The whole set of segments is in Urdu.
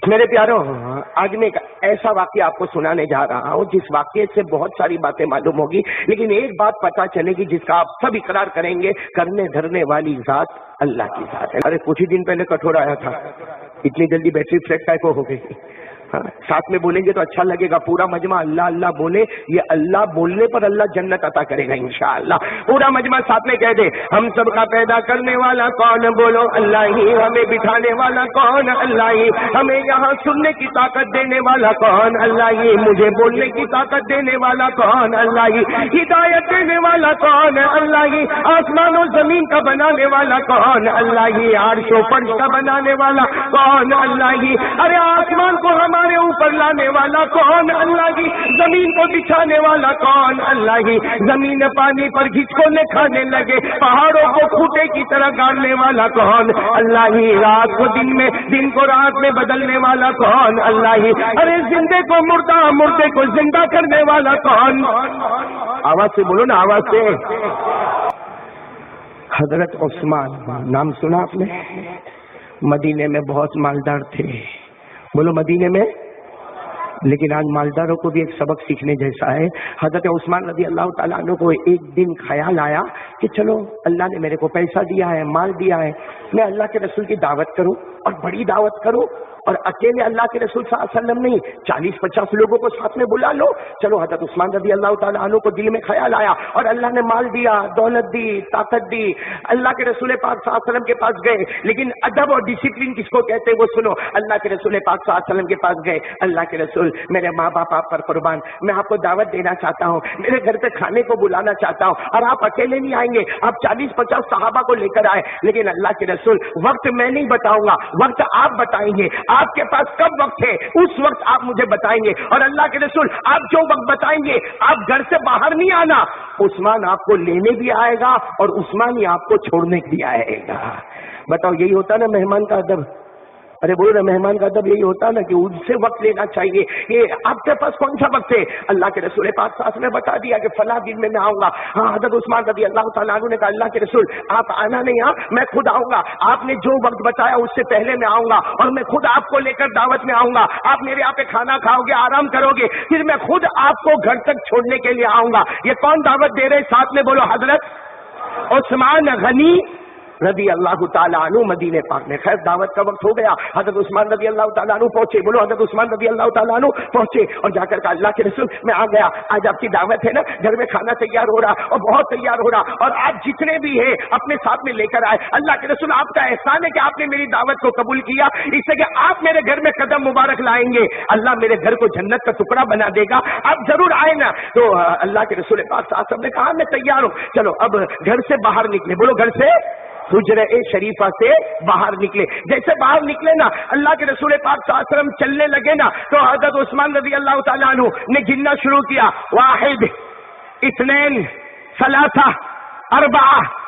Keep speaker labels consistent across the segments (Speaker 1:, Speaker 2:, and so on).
Speaker 1: میرے پیاروں، آج میں ایک ایسا واقعہ آپ کو سنانے جا رہا ہوں جس واقعے سے بہت ساری باتیں معلوم ہوگی، لیکن ایک بات پتہ چلے گی جس کا آپ سب اقرار کریں گے، کرنے دھرنے والی ذات اللہ کی ذات ہے۔ ارے کچھ ہی دن پہلے کٹھور آیا تھا، اتنی جلدی بیٹری فلیٹ کا ہو گئی؟ ساتھ میں بولیں گے تو اچھا لگے گا، پورا مجمع اللہ اللہ بولے، یہ اللہ بولنے پر اللہ جنت عطا کرے گا انشاءاللہ۔ پورا مجمع ساتھ میں کہہ دے، ہم سب کا پیدا کرنے والا کون؟ بولو اللہ ہی۔ ہمیں بٹھانے والا کون؟ اللہ ہی۔ ہمیں یہاں سننے کی طاقت دینے والا کون؟ اللہ ہی۔ مجھے بولنے کی طاقت دینے والا کون؟ اللہ ہی۔ ہدایت دینے والا کون؟ اللہ ہی۔ آسمان و زمین کا بنانے والا کون؟ اللہ ہی۔ عرش و فرش کا بنانے والا کون؟ اللہ ہی۔ ارے آسمان کو ہمارے اوپر لانے والا کون؟ اللہ ہی۔ زمین کو بچھانے والا کون؟ اللہ ہی۔ زمین پانی پر گھچکونے کھانے لگے، پہاڑوں کو کھوٹے کی طرح گاڑنے والا کون؟ اللہ ہی۔ رات کو دن میں، دن کو رات میں بدلنے والا کون؟ اللہ ہی۔ ارے زندے کو مردہ، مردے کو زندہ کرنے والا کون؟ آواز سے بولو نا، آواز سے۔ حضرت عثمان، نام سنا آپ نے؟ مدینے میں بہت مالدار تھے، بولو مدینے میں۔ لیکن آج مالداروں کو بھی ایک سبق سیکھنے جیسا ہے۔ حضرت عثمان رضی اللہ تعالیٰ عنہ کو ایک دن خیال آیا کہ چلو اللہ نے میرے کو پیسہ دیا ہے، مال دیا ہے، میں اللہ کے رسول کی دعوت کروں، اور بڑی دعوت کروں، اور اکیلے اللہ کے رسول صلی اللہ علیہ وسلم نہیں، 40-50 لوگوں کو ساتھ میں بلا لو۔ چلو حضرت عثمان رضی اللہ تعالیٰ عنہ کو دل میں خیال آیا، اور اللہ نے مال دیا، دولت دی، طاقت دی، اللہ کے رسول پاک صلی اللہ علیہ وسلم کے پاس گئے۔ لیکن ادب اور ڈسپلن کس کو کہتے ہیں وہ سنو۔ اللہ کے رسول پاک صلی اللہ علیہ وسلم کے پاس گئے، اللہ کے رسول میرے ماں باپ آپ پر قربان، میں آپ کو دعوت دینا چاہتا ہوں، میرے گھر پہ کھانے کو بلانا چاہتا ہوں، اور آپ اکیلے نہیں آئیں گے، آپ 40-50 صحابہ کو لے کر آئے۔ لیکن اللہ کے رسول وقت میں نہیں بتاؤں گا، وقت آپ بتائیں گے، آپ کے پاس کب وقت ہے اس وقت آپ مجھے بتائیں گے، اور اللہ کے رسول آپ جو وقت بتائیں گے، آپ گھر سے باہر نہیں آنا، عثمان آپ کو لینے بھی آئے گا اور عثمان ہی آپ کو چھوڑنے بھی آئے گا۔ بتاؤ، یہی ہوتا نا مہمان کا ادب؟ ارے بولو نا، مہمان کا ادب یہی ہوتا نا کہ ان سے وقت لینا چاہیے۔ یہ آپ کے پاس کون سا وقت ہے؟ اللہ کے رسول پاک صاحب نے بتا دیا کہ فلاں دن میں آؤں گا۔ ہاں، حضرت عثمان رضی اللہ تعالیٰ عنہ نے کہا اللہ کے رسول آپ آنا نہیں، ہاں میں خود آؤں گا، آپ نے جو وقت بتایا اس سے پہلے میں آؤں گا، اور میں خود آپ کو لے کر دعوت میں آؤں گا، آپ میرے یہاں پہ کھانا کھاؤ گے، آرام کرو گے، پھر میں خود آپ کو گھر تک چھوڑنے کے لیے آؤں گا۔ یہ کون دعوت دے رہے؟ ساتھ میں بولو، حضرت عثمان غنی رضی اللہ تعالیٰ عنہ مدینے پاک میں۔ خیر دعوت کا وقت ہو گیا، حضرت عثمان رضی اللہ تعالیٰ عنہ پہنچے، بولو حضرت عثمان رضی اللہ تعالیٰ عنہ پہنچے، اور جا کر کہا اللہ کے رسول میں آ گیا، آج آپ کی دعوت ہے نا، گھر میں کھانا تیار ہو رہا، اور بہت تیار ہو رہا، اور آپ جتنے بھی ہیں اپنے ساتھ میں لے کر آئے۔ اللہ کے رسول آپ کا احسان ہے کہ آپ نے میری دعوت کو قبول کیا، اس سے کہ آپ میرے گھر میں قدم مبارک لائیں گے، اللہ میرے گھر کو جنت کا ٹکڑا بنا دے گا، آپ ضرور آئے نا۔ تو اللہ کے رسول پاک صاحب نے کہا میں تیار ہوں، چلو اب گھر سے باہر نکلے، بولو گھر سے، حجرہ شریفہ سے باہر نکلے۔ جیسے باہر نکلے نا، اللہ کے رسول پاک صلی اللہ علیہ وسلم چلنے لگے نا، تو حضرت عثمان رضی اللہ تعالیٰ عنہ نے گننا شروع کیا، 1 2 3 4 5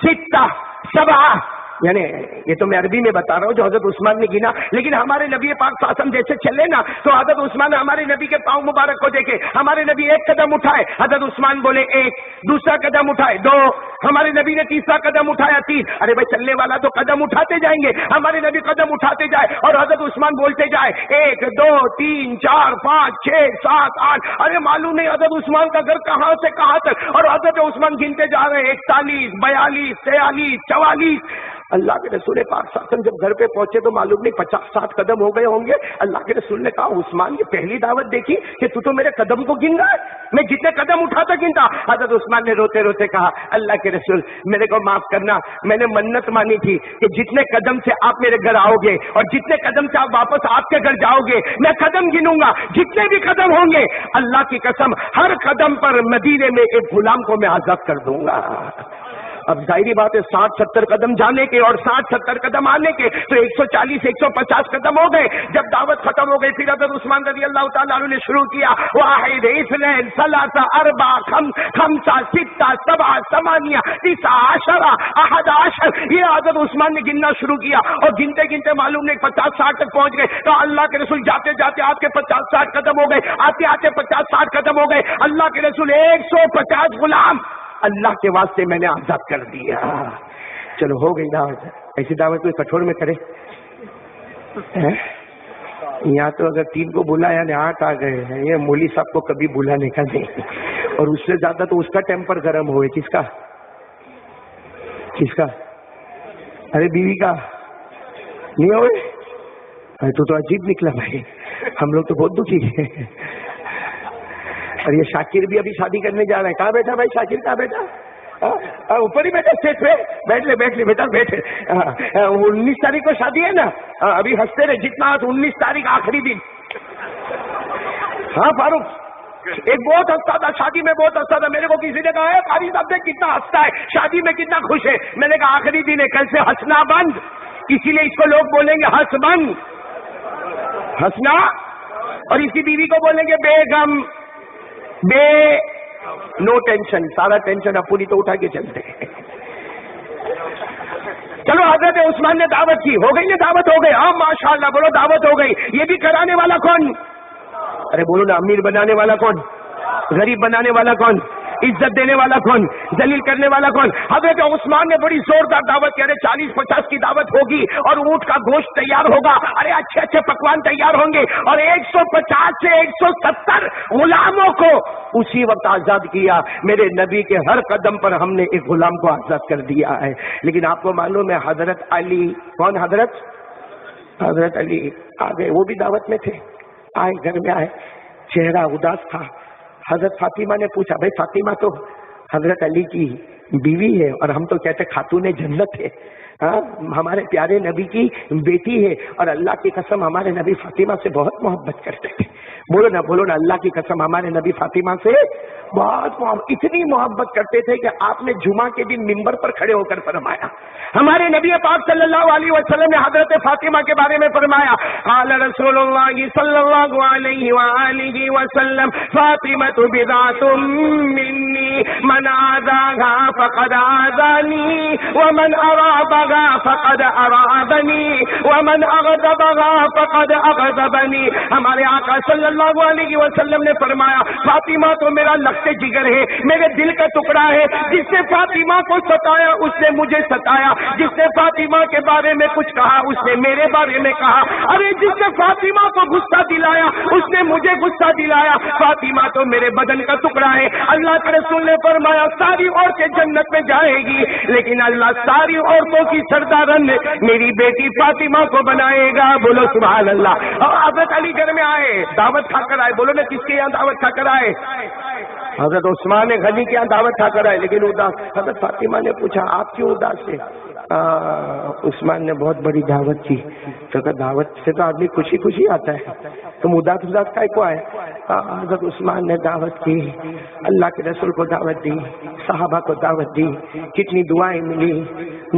Speaker 1: 6 7 7، یعنی یہ تو میں عربی میں بتا رہا ہوں جو حضرت عثمان نے گنا، لیکن ہمارے نبی پاک صلی اللہ علیہ وسلم جیسے چلے نا، تو حضرت عثمان ہمارے نبی کے پاؤں مبارک کو دیکھے، ہمارے نبی ایک قدم اٹھائے، حضرت عثمان بولے 1، دوسرا قدم اٹھائے 2، ہمارے نبی نے تیسرا قدم اٹھایا 3۔ ارے بھائی چلنے والا تو قدم اٹھاتے جائیں گے، ہمارے نبی قدم اٹھاتے جائے، اور حضرت عثمان بولتے جائے 1 2 3 4 5 6 7 8۔ ارے معلوم نہیں حضرت عثمان کا گھر کہاں سے کہاں تک، اور حضرت عثمان گنتے جا رہے ہیں 41 42 43 44۔ اللہ کے رسول پاک صلی اللہ علیہ وسلم جب گھر پہ پہنچے تو معلوم نہیں 50-60 قدم ہو گئے ہوں گے۔ اللہ کے رسول نے کہا عثمان یہ پہلی دعوت دیکھی کہ تو میرے قدم کو گن رہا ہے، میں جتنے قدم اٹھاتا گنتا۔ حضرت عثمان نے روتے روتے کہا اللہ کے رسول میرے کو معاف کرنا، میں نے منت مانی تھی کہ جتنے قدم سے آپ میرے گھر آؤ گے اور جتنے قدم سے آپ واپس آپ کے گھر جاؤ گے میں قدم گنوں گا، جتنے بھی قدم ہوں گے اللہ کی قسم ہر قدم پر مدینے میں ایک غلام کو میں آزاد کر دوں گا۔ اب ظاہری بات ہے 60-70 قدم جانے کے اور 60-70 قدم آنے کے، تو 140-150 قدم ہو گئے۔ جب دعوت ختم ہو گئی پھر حضرت عثمان رضی اللہ تعالیٰ عنہ نے شروع کیا 1 2 3 4 5 6 7 8 9 10 11 یہ حضرت عثمان نے گننا شروع کیا، اور گنتے گنتے معلوم نہیں 50-60 تک پہنچ گئے۔ تو اللہ کے رسول جاتے جاتے آپ کے 50-60 قدم ہو گئے، آتے آتے 50-60 قدم ہو گئے۔ اللہ کے رسول 150 غلام اللہ کے واسطے میں نے آزاد کر دیا۔ چلو ہو گئی دعوت، ایسی دعوت کوئی کٹھور میں کرے؟ یہاں تو اگر 3 کو بلایا نے 8 آ گئے ہیں. یہ مولوی صاحب کو کبھی بلانے کا نہیں, اور اس سے زیادہ تو اس کا ٹیمپر گرم ہوئے. کس کا؟ کس کا؟ ارے بیوی کا نہیں ہوئے تو عجیب نکلا بھائی. ہم لوگ تو بہت دکھی ہیں. اور یہ شاکر بھی ابھی شادی کرنے جا رہا ہے. کہاں بیٹھا بھائی شاکر؟ کہاں بیٹھا؟ اوپر ہی بیٹھا اسٹیج پہ. بیٹھ لے بیٹا بیٹھ. 19 تاریخ کو شادی ہے نا. ابھی ہنستے رہے جتنا. 19 تاریخ آخری دن. ہاں فاروق ایک بہت ہنستا تھا شادی میں, بہت ہنستا تھا. میرے کو کسی نے کہا ہے قاری صاحب دیکھ کتنا ہنستا ہے, شادی میں کتنا خوش ہے. میں نے کہا آخری دن ہے, کل سے ہنسنا بند. اسی لیے اس کو لوگ بولیں گے ہنس بند, ہنسنا. اور اس کی بیوی کو بولیں گے بے غم, بے نو ٹینشن. سارا ٹینشن اب پوری تو اٹھا کے چلتے ہیں. چلو حضرت عثمان نے دعوت کی, ہو گئی نا دعوت, ہو گئی. ہاں ماشاءاللہ بولو دعوت ہو گئی. یہ بھی کرانے والا کون؟ ارے بولو نا, امیر بنانے والا کون؟ غریب بنانے والا کون؟ عزت دینے والا کون؟ ذلیل کرنے والا کون؟ حضرت عثمان نے بڑی زوردار دعوت کی. ارے 40-50 کی دعوت ہوگی اور اونٹ کا گوشت تیار ہوگا. ارے اچھے اچھے پکوان تیار ہوں گے. اور 150 سے 170 غلاموں کو اسی وقت آزاد کیا. میرے نبی کے ہر قدم پر ہم نے ایک غلام کو آزاد کر دیا ہے. لیکن آپ کو معلوم ہے حضرت علی کون؟ حضرت علی آ گئے. وہ بھی دعوت میں تھے. آئے, گھر میں آئے, چہرہ اداس تھا. حضرت فاطمہ نے پوچھا بھائی فاطمہ تو حضرت علی کی بیوی ہے اور ہم تو کہتے خاتون جنت ہے, ہمارے پیارے نبی کی بیٹی ہے, اور اللہ کی قسم ہمارے نبی فاطمہ سے بہت محبت کرتے تھے. بولو نا اللہ کی قسم ہمارے نبی فاطمہ سے بہت اتنی محبت کرتے تھے کہ آپ نے جمعہ کے دن منبر پر کھڑے ہو کر فرمایا. ہمارے نبی پاک صلی اللہ علیہ وسلم نے حضرت فاطمہ کے بارے میں فرمایا, قال رسول اللہ صلی اللہ علیہ وآلہ وسلم فاطمہ بضاعۃ منی من آذاها فقد آذانی ومن ارابها فقد ارابنی ومن اغضبها فقد اغضبنی. ہمارے آقا صلی اللہ علیہ وسلم نے فرمایا فاطمہ تو میرا لخت جگر ہے, میرے دل کا ٹکڑا ہے. جس نے فاطمہ کو ستایا اس نے مجھے ستایا, جس نے فاطمہ کے بارے میں کچھ کہا اس نے میرے بارے میں کہا. ارے جس نے فاطمہ کو غصہ دلایا اس نے مجھے غصہ دلایا. فاطمہ تو میرے بدن کا ٹکڑا ہے. اللہ کے رسول نے فرمایا ساری عورتیں جنت میں جائے گی, لیکن اللہ ساری عورتوں کی سردارن میری بیٹی فاطمہ کو بنائے گا. بولو سبحان اللہ. اور حضرت علی گھر میں آئے, دعوت کھا کر آئے. بولو نا کس کے یہاں دعوت کھا کر آئے؟ حضرت عثمان غنی کے یہاں دعوت کھا کر آئے, لیکن اداس. حضرت فاطمہ نے پوچھا آپ کیوں اداس ہے؟ عثمان نے بہت بڑی دعوت کی. تو کہ دعوت سے تو آدمی خوشی آتا ہے, تم اداس کا کو آئے؟ حضرت عثمان نے دعوت کی, اللہ کے رسول کو دعوت دی, صحابہ کو دعوت دی, کتنی دعائیں ملی,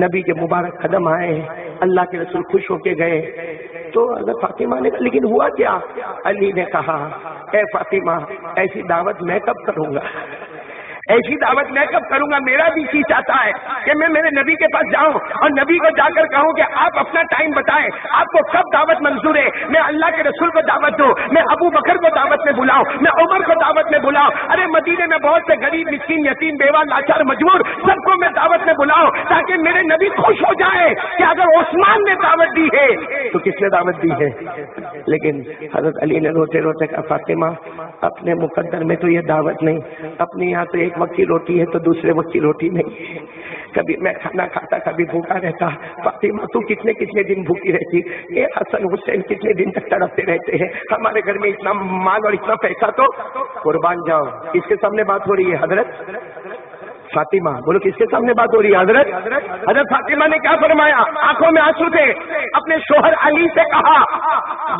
Speaker 1: نبی کے مبارک قدم آئے, اللہ کے رسول خوش ہو کے گئے. تو حضرت فاطمہ نے کہا لیکن ہوا کیا؟ علی نے کہا اے فاطمہ ایسی دعوت میں کب کروں گا, ایسی دعوت میں کب کروں گا. میرا بھی جی چاہتا ہے کہ میں میرے نبی کے پاس جاؤں اور نبی کو جا کر کہوں کہ آپ اپنا ٹائم بتائیں, آپ کو کب دعوت منظور ہے. میں اللہ کے رسول کو دعوت دوں, میں ابو بکر کو دعوت میں بلاؤں, میں عمر کو دعوت میں بلاؤں. ارے مدینے میں بہت سے غریب مسکین یتیم بیوہ لاچار مجبور سب کو میں دعوت میں بلاؤں, تاکہ میرے نبی خوش ہو جائے کہ اگر عثمان نے دعوت دی ہے تو کس نے دعوت دی ہے. لیکن حضرت علی نے روتے روتے کہا فاطمہ اپنے مقدر میں تو یہ دعوت نہیں, اپنے یہاں تو ایک وقت کی روٹی ہے تو دوسرے وقت کی روٹی نہیں ہے. کبھی میں کھانا کھاتا کبھی بھوکا رہتا. فاطمہ تو کتنے دن بھوکی رہتی. یہ حسن حسین کتنے دن تک تڑپتے رہتے ہیں. ہمارے گھر میں اتنا مال اور اتنا پیسہ تو قربان جاؤ. کس کے سامنے بات ہو رہی ہے؟ حضرت فاطمہ. بولو کس کے سامنے بات ہو رہی ہے؟ حضرت فاطمہ نے کیا فرمایا؟ آنکھوں میں آنسو تھے. اپنے شوہر علی سے کہا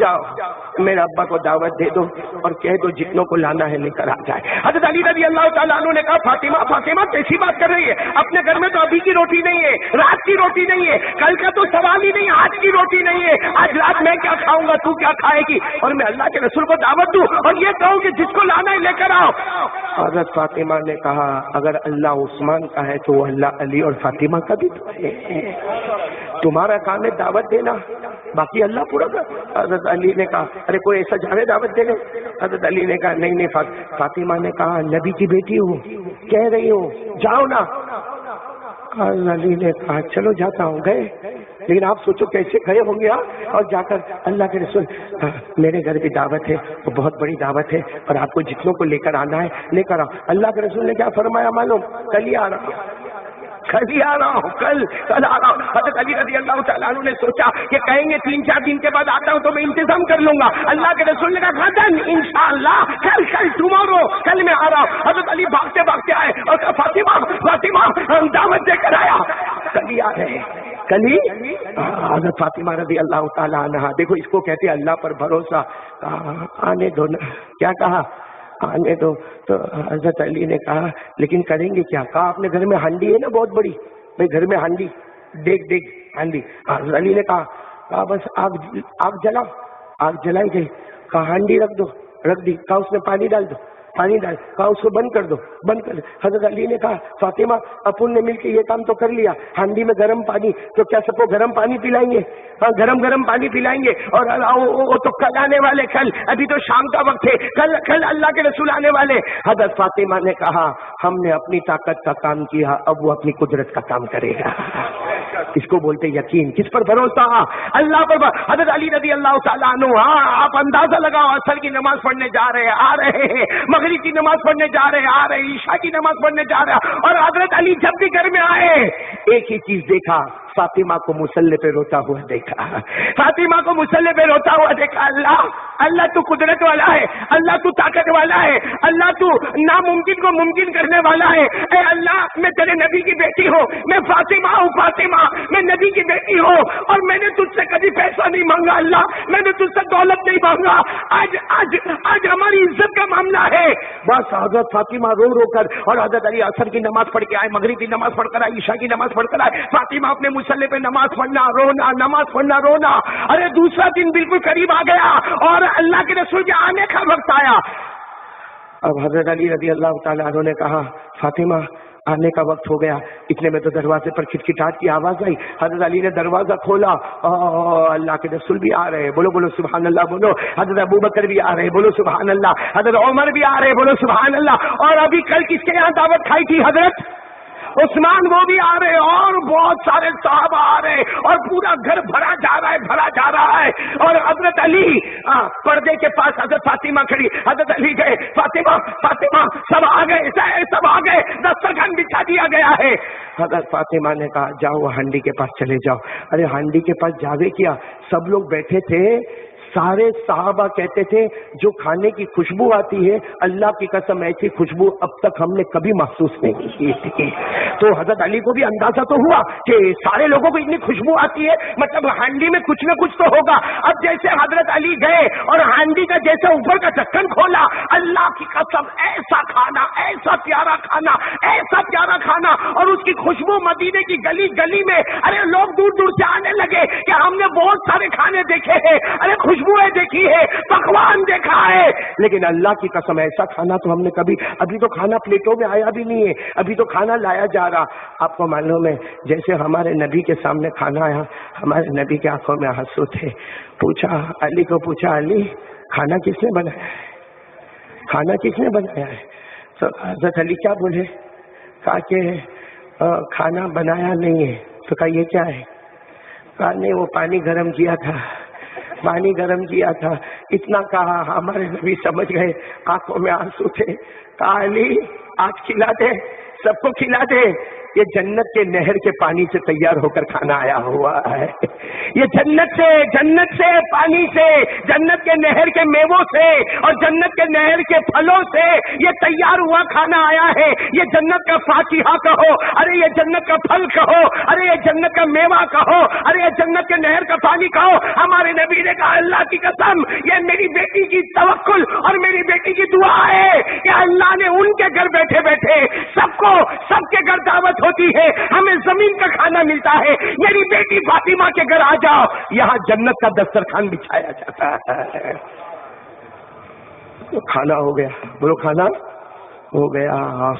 Speaker 1: جاؤ میرے ابا کو دعوت دے دو اور کہہ دو جتنوں کو لانا ہے لے کر آ جائے. حضرت علی رضی اللہ تعالیٰ عنہ نے کہا فاطمہ کیسی بات کر رہی ہے؟ اپنے گھر میں تو ابھی کی روٹی نہیں ہے, رات کی روٹی نہیں ہے, کل کا تو سوال ہی نہیں, آج کی روٹی نہیں ہے. آج رات میں کیا کھاؤں گا, تو کیا کھائے گی, اور میں اللہ کے رسول کو دعوت دوں اور یہ کہوں کہ جس کو لانا ہے لے کر آؤ. حضرت فاطمہ نے کہا اگر اللہ عثمان کا ہے تو وہ اللہ علی اور فاطمہ کا بھی تو ہے. تمہارا کام ہے دعوت دینا, باقی اللہ پورا کر. حضرت علی نے کہا ارے کوئی ایسا جانے دعوت دینے. حضرت علی نے کہا نہیں. فاطمہ نے کہا نبی کی بیٹی ہو, کہہ رہی ہو, جاؤ نا. حضرت علی نے کہا چلو جاتا ہوں. گئے لیکن آپ سوچو کیسے کھڑے ہوں گے اور جا کر اللہ کے رسول میرے گھر بھی دعوت ہے، وہ بہت بڑی دعوت ہے اور آپ کو جتنوں کو لے کر آنا ہے لے کر آؤ۔ اللہ کے رسول نے کیا فرمایا معلوم؟ کل ہی آ رہا ہوں، کل ہی آ رہا ہوں، کل آ رہا ہوں۔ حضرت علی رضی اللہ تعالیٰ عنہ نے سوچا کہ کہیں گے 3-4 دن کے بعد آتا ہوں تو میں انتظام کر لوں گا۔ اللہ کے رسول نے کہا غدن انشاءاللہ، کل ٹمارو، کل میں آ رہا ہوں۔ حضرت علی بھاگتے بھاگتے آئے اور کہا فاطمہ دعوت دے کر آیا، کل ہی آ رہے ہیں، کل ہی۔ حضرت فاطمہ رضی اللہ تعالیٰ عنہ، دیکھو اس کو کہتے ہیں اللہ پر بھروسہ۔ آنے دو نا، کیا کہا؟ آنے دو۔ تو حضرت علی نے کہا لیکن کریں گے کیا؟ کہا اپنے گھر میں ہانڈی ہے نا بہت بڑی، بھائی گھر میں ہانڈی، دیکھ ہانڈی۔ حضرت علی نے کہا بس آگ جلاؤ، آگ جلائی گئی۔ کہا ہانڈی رکھ دو، رکھ دی۔ کہا اس میں پانی ڈال دو، پانی ڈال۔ کہا اس کو بند کر دو، بند کر دو۔ حضرت علی نے کہا فاطمہ اپن نے مل کے یہ کام تو کر لیا، ہانڈی میں گرم پانی، تو کیا سب کو گرم پانی پلائیں گے؟ ہاں گرم پانی پلائیں گے۔ اور وہ تو کل آنے والے، کل، ابھی تو شام کا وقت ہے، کل اللہ کے رسول آنے والے۔ حضرت فاطمہ نے کہا ہم نے اپنی طاقت کا کام کیا، اب وہ اپنی قدرت کا کام کرے گا۔ اس کو بولتے یقین، کس پر بھروسہ؟ اللہ پر۔ حضرت علی رضی اللہ تعالیٰ عنہ، آپ اندازہ لگاؤ، عصر کی نماز پڑھنے جا رہے ہیں، آ رہے ہیں، مغرب کی نماز پڑھنے جا رہے ہیں، آ رہے ہیں، عشاء کی نماز پڑھنے جا رہے ہیں، اور حضرت علی جب بھی گھر میں آئے ایک ہی چیز دیکھا، فاطمہ کو مصلی پہ روتا ہوا دیکھا، فاطمہ کو مصلی پہ روتا ہوا دیکھا۔ اللہ تو قدرت والا ہے، اللہ تو طاقت والا ہے، اللہ تو ناممکن کو ممکن کرنے والا ہے۔ اے اللہ میں تیرے نبی کی بیٹی ہوں، میں فاطمہ ہوں، فاطمہ میں نبی کی بیٹی ہوں، اور میں نے تجھ سے کبھی پیسہ نہیں مانگا، اللہ میں نے تجھ سے دولت نہیں مانگا، آج ہماری عزت کا معاملہ ہے۔ بس حضرت فاطمہ رو رو کر، اور حضرت علی عصر کی نماز پڑھ کے آئے، مغرب کی نماز پڑھ کر آئے، عشاء کی نماز پڑھ کر آئے، فاطمہ اپنے مصلی پہ نماز پڑھنا، رونا، نماز پڑھنا، رونا۔ ارے دوسرا دن بالکل قریب آ گیا اور اللہ کے رسول کے آنے کا وقت آیا۔ اب حضرت علی رضی اللہ تعالیٰ عنہ نے کہا فاطمہ آنے کا وقت ہو گیا۔ اتنے میں تو دروازے پر کھٹکھٹاہٹ کی آواز آئی، حضرت علی نے دروازہ کھولا، اللہ کے رسول بھی آ رہے، بولو سبحان اللہ، بولو حضرت ابوبکر بھی آ رہے، بولو سبحان اللہ، حضرت عمر بھی آ رہے، بولو سبحان اللہ۔ اور ابھی کل کس کے یہاں دعوت کھائی تھی؟ حضرت عثمان، وہ بھی آ رہے، اور بہت سارے صحابہ آ رہے، اور پورا گھر بھرا جا رہا ہے۔ اور حضرت علی پردے کے پاس حضرت فاطمہ کھڑی، حضرت علی گئے، فاطمہ سب آ گئے، دسترخوان بچھا دیا گیا ہے۔ حضرت فاطمہ نے کہا جاؤ ہانڈی کے پاس چلے جاؤ۔ ارے ہانڈی کے پاس جاوے کیا، سب لوگ بیٹھے تھے، سارے صحابہ کہتے تھے جو کھانے کی خوشبو آتی ہے، اللہ کی قسم ایسی خوشبو اب تک ہم نے کبھی محسوس نہیں کی تھی۔ تو حضرت علی کو بھی اندازہ تو ہوا کہ سارے لوگوں کو اتنی خوشبو آتی ہے، مطلب ہانڈی میں کچھ نہ کچھ تو ہوگا۔ اب جیسے حضرت علی گئے اور ہانڈی کا جیسے اوپر کا ڈھکن کھولا، اللہ کی قسم ایسا کھانا، ایسا پیارا کھانا، اور اس کی خوشبو مدینے کی گلی گلی میں، ارے لوگ دور دور سے آنے لگے کہ ہم نے بہت سارے کھانے دیکھے ہیں، ارے خوشبوئیں دیکھی ہے، پکوان دیکھا ہے، لیکن اللہ کی قسم ایسا کھانا تو ہم نے کبھی، ابھی تو کھانا پلیٹوں میں آیا بھی نہیں ہے، ابھی تو کھانا لایا جا رہا۔ آپ کو معلوم ہے جیسے ہمارے نبی کے سامنے کھانا آیا، ہمارے نبی کے آنکھوں میں آنسو تھے۔ علی کو پوچھا علی کھانا کس نے بنایا ہے؟ تو حضرت علی کیا بولے؟ کہا کہ کھانا بنایا نہیں ہے۔ تو کہا یہ کیا ہے؟ کہا نہیں وہ پانی گرم کیا تھا۔ اتنا کہا ہمارے نبی سمجھ گئے، آنکھوں میں آنسو تھے۔ کہا علی آج کھلا دے، سب کو کھلا دے، یہ جنت کے نہر کے پانی سے تیار ہو کر کھانا آیا ہوا ہے، یہ جنت سے پانی سے، جنت کے نہر کے میووں سے اور جنت کے نہر کے پھلوں سے یہ تیار ہوا کھانا آیا ہے۔ یہ جنت کا فاکہہ کہو، ارے یہ جنت کا پھل کہو، ارے یہ جنت کا میوہ کہو، ارے یہ جنت کے نہر کا پانی کہو۔ ہمارے نبی نے کہا اللہ کی قسم یہ میری بیٹی کی توکل اور میری بیٹی کی دعا ہے کہ اللہ نے ان کے گھر بیٹھے بیٹھے سب کے گھر دعوت ہوتی ہے، ہمیں زمین کا کھانا ملتا ہے، میری بیٹی فاطمہ کے گھر آ جاؤ، یہاں جنت کا دسترخوان بچھایا جاتا ہے۔ کھانا ہو گیا، بولو کھانا ہو گیا،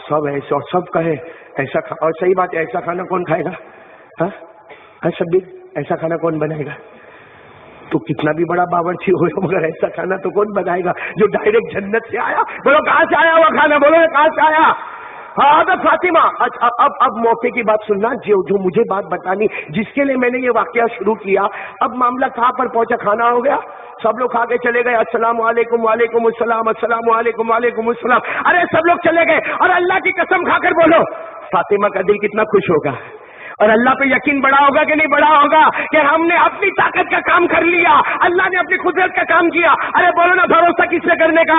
Speaker 1: سب ایسے اور سب کہے ایسا اور صحیح بات ہے، ایسا کھانا کون کھائے گا؟ سب ایسا کھانا کون بنائے گا؟ تو کتنا بھی بڑا باورچی ہو مگر ایسا کھانا تو کون بنائے گا جو ڈائریکٹ جنت سے آیا؟ بولو کہاں سے آیا ہوا کھانا، بولو کہاں سے آیا؟ حضرت فاطمہ، اب موقع کی بات سننا، جو مجھے بات بتانی جس کے لیے میں نے یہ واقعہ شروع کیا، اب معاملہ کہاں پر پہنچا؟ کھانا ہو گیا، سب لوگ کھا کے چلے گئے، السلام علیکم وعلیکم السلام، السلام علیکم وعلیکم السلام، ارے سب لوگ چلے گئے، اور اللہ کی قسم کھا کر بولو فاطمہ کا دل کتنا خوش ہوگا، اور اللہ پہ یقین بڑا ہوگا کہ نہیں بڑا ہوگا کہ ہم نے اپنی طاقت کا کام کر لیا، اللہ نے اپنی قدرت کا کام کیا۔ ارے بولو نا بھروسہ کس سے کرنے کا؟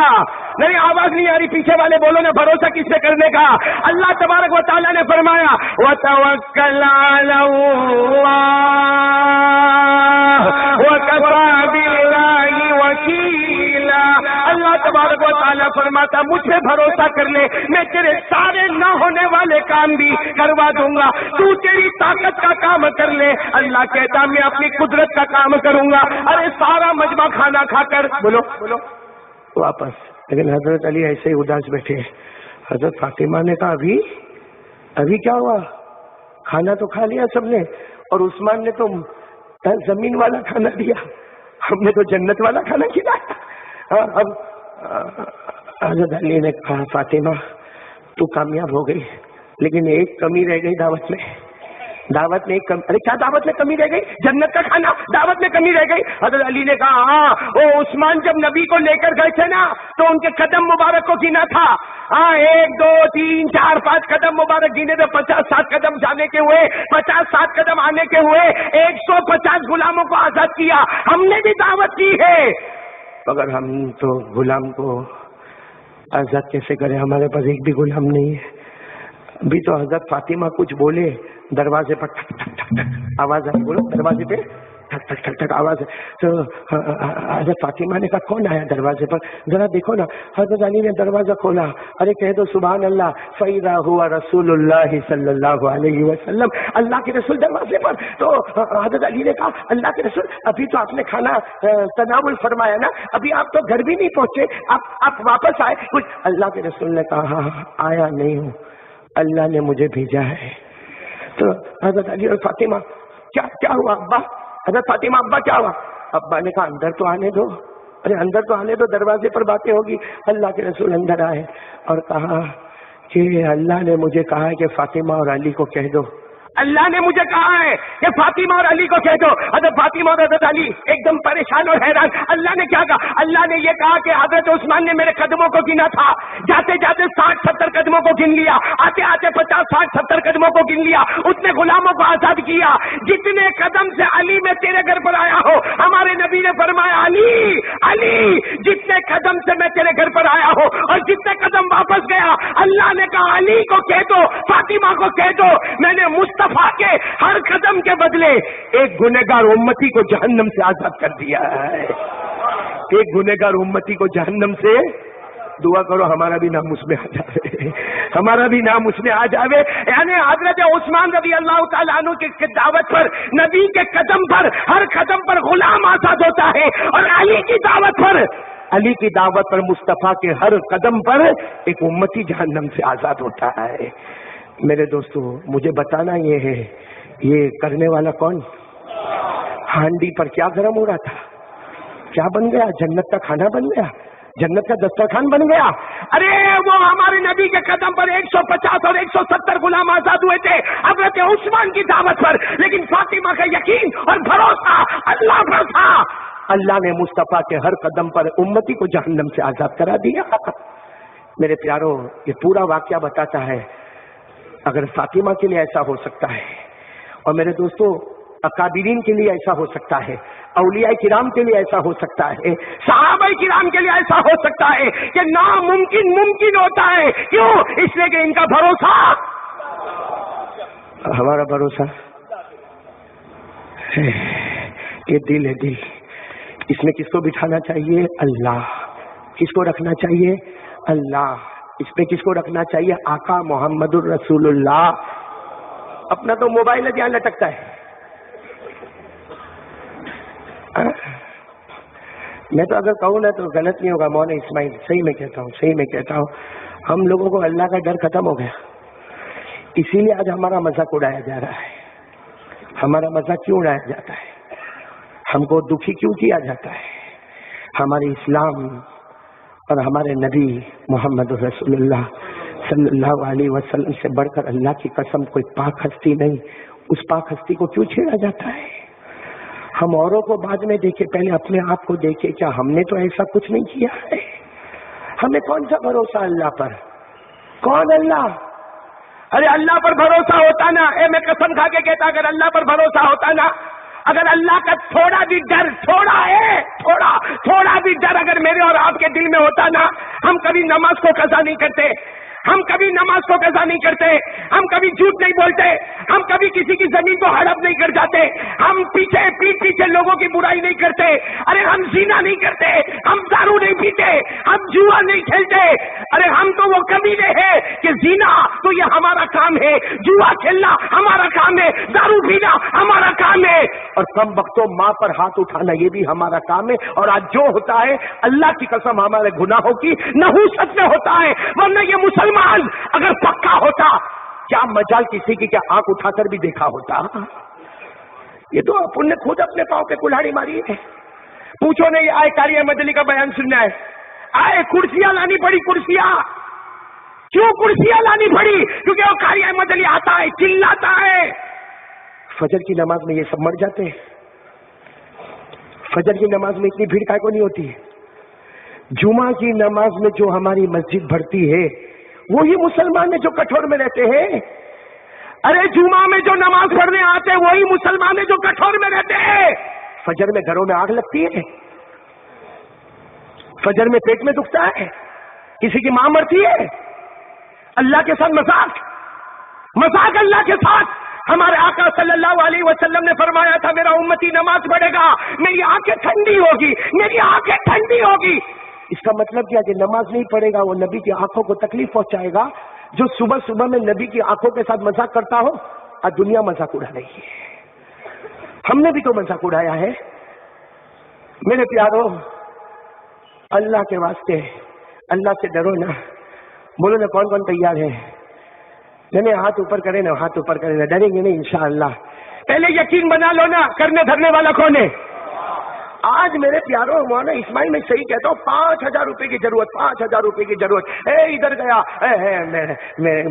Speaker 1: نہیں آواز نہیں آ رہی پیچھے والے، بولو نا بھروسہ کس سے کرنے کا؟ اللہ تبارک و تعالیٰ نے فرمایا وَتَوَكَّلْ عَلَى اللَّهِ وَكَفَى بِاللَّهِ وَكِيلًا۔ اللہ تبارک و تعالیٰ فرماتا مجھ پہ بھروسہ کر لے، میں تیرے سارے نہ ہونے والے کام بھی کروا دوں گا، تو تیری طاقت کا کام کر لے، اللہ کہتا میں اپنی قدرت کا کام کروں گا۔ ارے سارا مجمع کھانا کھا کر بولو واپس، لیکن حضرت علی ایسے ہی اداس بیٹھے۔ حضرت فاطمہ نے کہا ابھی کیا ہوا؟ کھانا تو کھا لیا سب نے، اور عثمان نے تو زمین والا کھانا دیا، ہم نے تو جنت والا کھانا کھلایا۔ اب حضرت علی نے کہا فاطمہ تو کامیاب ہو گئی، لیکن ایک کمی رہ گئی دعوت میں ایک کمی۔ ارے کیا دعوت میں کمی رہ گئی؟ جنت کا کھانا، دعوت میں کمی رہ گئی۔ حضرت علی نے کہا ہاں، وہ عثمان جب نبی کو لے کر گئے تھے نا تو ان کے قدم مبارک کو گنا تھا، ہاں 1 2 3 4 5 قدم مبارک گنے تو 50-60 قدم جانے کے ہوئے، 50-60 قدم آنے کے ہوئے، 150 غلاموں کو آزاد کیا۔ ہم نے بھی دعوت کی ہے، مگر ہم تو غلام کو آزاد کیسے کریں؟ ہمارے پاس ایک بھی غلام نہیں ہے۔ ابھی تو حضرت فاطمہ کچھ بولے، دروازے پر ٹھک ٹھک ٹھک ٹھک آواز آئی، بولو دروازے پہ ٹھک ٹھک ٹھک ٹھک آواز ہے۔ تو حضرت فاطمہ نے کہا کون آیا دروازے پر؟ ذرا دیکھو نا۔ حضرت علی نے دروازہ کھولا، ارے کہہ دو سبحان اللہ، فَإِذَا هُوَ رسول اللہ صلی اللہ علیہ وسلم، اللہ کے رسول دروازے پر۔ تو حضرت علی نے کہا اللہ کے رسول ابھی تو آپ نے کھانا تناول فرمایا نا، ابھی آپ تو گھر بھی نہیں پہنچے، آپ واپس آئے کچھ؟ اللہ کے رسول نے کہا ہاں آیا نہیں ہوں، اللہ نے مجھے بھیجا ہے۔ تو حضرت علی اور فاطمہ کیا ہوا ابا؟ حضرت فاطمہ ابا کیا ہوا؟ ابا نے کہا اندر تو آنے دو، ارے اندر تو آنے دو، دروازے پر باتیں ہوگی۔ اللہ کے رسول اندر آئے اور کہا کہ اللہ نے مجھے کہا ہے کہ فاطمہ اور علی کو کہہ دو، اللہ نے مجھے کہا ہے کہ فاطمہ اور علی کو کہہ دو۔ حضرت فاطمہ اور حضرت علی ایک دم پریشان اور حیران۔ اللہ نے کیا کہا؟ اللہ نے یہ کہا کہ حضرت عثمان نے میرے قدموں کو گنا تھا، جاتے جاتے 60-70 قدموں کو گن لیا، آتے آتے 50-60-70 قدموں کو گن لیا، اس نے غلاموں کو آزاد کیا۔ جتنے قدم سے علی میں تیرے گھر پر آیا ہو، ہمارے نبی نے فرمایا علی جتنے قدم سے میں تیرے گھر پر آیا ہو اور جتنے قدم واپس گیا، اللہ نے کہا علی کو کہہ دو، فاطمہ کو کہہ دو، میں نے مصطفیٰ کے ہر قدم کے بدلے ایک گنہگار امتی کو جہنم سے آزاد کر دیا ہے۔ ایک گنہگار امتی کو جہنم سے، دعا کرو ہمارا بھی نام اس میں آ جاوے، ہمارا بھی نام اس میں آ جاوے۔ یعنی حضرت عثمان رضی اللہ تعالیٰ عنہ کی دعوت پر، نبی کے قدم پر، ہر قدم پر غلام آزاد ہوتا ہے، اور علی کی دعوت پر مصطفیٰ کے ہر قدم پر ایک امتی جہنم سے آزاد ہوتا ہے۔ میرے دوستو مجھے بتانا یہ ہے، یہ کرنے والا کون؟ ہانڈی پر کیا گرم ہو رہا تھا؟ کیا بن گیا؟ جنت کا کھانا بن گیا، جنت کا دسترخوان بن گیا۔ ارے وہ ہمارے نبی کے قدم پر 150 اور 170 غلام آزاد ہوئے تھے حضرت عثمان کی دعوت پر، لیکن فاطمہ کا یقین اور بھروسہ اللہ پر تھا۔ اللہ نے مصطفیٰ کے ہر قدم پر امتی کو جہنم سے آزاد کرا دیا۔ میرے پیاروں یہ پورا واقعہ بتاتا ہے اگر فاطمہ کے لیے ایسا ہو سکتا ہے، اور میرے دوستو اکابرین کے لیے ایسا ہو سکتا ہے، اولیاء کرام کے لیے ایسا ہو سکتا ہے، صحابہ کرام کے لیے ایسا ہو سکتا ہے کہ ناممکن ممکن ہوتا ہے۔ کیوں؟ اس لیے کہ ان کا بھروسہ، ہمارا بھروسہ یہ دل ہے، دل، اس میں کس کو بٹھانا چاہیے؟ اللہ۔ کس کو رکھنا چاہیے؟ اللہ۔ اس پہ کس کو رکھنا چاہیے؟ آقا محمد الرسول اللہ۔ اپنا تو موبائل ہے دھیان لٹکتا ہے۔ میں تو اگر کہوں نا تو غلط نہیں ہوگا مولانا اسماعیل، صحیح میں کہتا ہوں، ہم لوگوں کو اللہ کا ڈر ختم ہو گیا، اسی لیے آج ہمارا مذاق اڑایا جا رہا ہے۔ ہمارا مذاق کیوں اڑایا جاتا ہے؟ ہم کو دکھی کیوں کیا جاتا ہے؟ ہمارے اسلام اور ہمارے نبی محمد رسول اللہ صلی اللہ علیہ وسلم سے بڑھ کر اللہ کی قسم کوئی پاک ہستی نہیں. اس پاک ہستی کو کیوں چھیڑا جاتا ہے؟ ہم اوروں کو بعد میں دیکھے، پہلے اپنے آپ کو دیکھے. کیا ہم نے تو ایسا کچھ نہیں کیا ہے؟ ہمیں کون سا بھروسہ اللہ پر؟ کون اللہ؟ ارے اللہ پر بھروسہ ہوتا نا، میں قسم کھا کے کہتا اگر اللہ پر بھروسہ ہوتا نا، اگر اللہ کا تھوڑا بھی ڈر، تھوڑا بھی ڈر اگر میرے اور آپ کے دل میں ہوتا نا، ہم کبھی نماز کو قضا نہیں کرتے، ہم کبھی نماز کو قضا نہیں کرتے، ہم کبھی جھوٹ نہیں بولتے، ہم کبھی کسی کی زمین کو ہڑپ نہیں کر جاتے، ہم پیٹ پیچھے لوگوں کی برائی نہیں کرتے، ارے ہم زنا نہیں کرتے، ہم دارو نہیں پیتے، ہم جوا نہیں کھیلتے. ارے ہم تو وہ کمینے ہیں کہ زنا تو یہ ہمارا کام ہے، جوا کھیلنا ہمارا کام ہے، دارو پینا ہمارا کام ہے، اور کم وقتوں ماں پر ہاتھ اٹھانا یہ بھی ہمارا کام ہے. اور آج جو ہوتا ہے اللہ کی قسم ہمارے گناہوں کی نحوست میں ہوتا ہے. ورنہ یہ مسلمان اگر پکا ہوتا کیا مجال کسی کی کیا آنکھ اٹھا کر بھی دیکھا ہوتا؟ یہ تو اپن نے خود اپنے پاؤں پہ کلہاڑی ماری ہے. پوچھو نہیں آئے قاری احمد علی کا بیان سننا ہے، آئے کرسیاں لانی پڑی، کرسیاں. کیوں کرسیاں لانی پڑی؟ کیونکہ وہ قاری احمد علی آتا ہے، چلاتا ہے. فجر کی نماز میں یہ سب مر جاتے ہیں. فجر کی نماز میں اتنی بھیڑ کو نہیں ہوتی ہے. جمعہ کی نماز میں جو ہماری مسجد بھرتی ہے وہی مسلمان ہیں جو کٹھور میں رہتے ہیں. ارے جمعہ میں جو نماز پڑھنے آتے ہیں وہی مسلمان ہیں جو کٹھور میں رہتے ہیں. فجر میں گھروں میں آگ لگتی ہے، فجر میں پیٹ میں دکھتا ہے، کسی کی ماں مرتی ہے. اللہ کے ساتھ مذاق اللہ کے ساتھ. ہمارے آقا صلی اللہ علیہ وسلم نے فرمایا تھا میرا امتی نماز پڑھے گا میری آنکھیں ٹھنڈی ہوگی، میری آنکھیں ٹھنڈی ہوگی. اس کا مطلب کیا کہ نماز نہیں پڑھے گا وہ نبی کی آنکھوں کو تکلیف پہنچائے گا. جو صبح میں نبی کی آنکھوں کے ساتھ مذاق کرتا ہو، آج دنیا مذاق اڑا رہی ہے. ہم نے بھی تو مذاق اڑایا ہے. میرے پیارو، اللہ کے واسطے اللہ سے ڈرو نا. بولو نا کون کون تیار ہے؟ نہیں ہاتھ اوپر کرے نا، ہاتھ اوپر کرے نا. ڈریں گے نہیں انشاءاللہ. پہلے یقین بنا لو نا کرنے دھرنے والا کون ہے. آج میرے پیاروں مولانا اسماعیل میں صحیح کہتا ہوں، 5,000 روپے کی ضرورت، 5,000 روپے کی ضرورت. ادھر گیا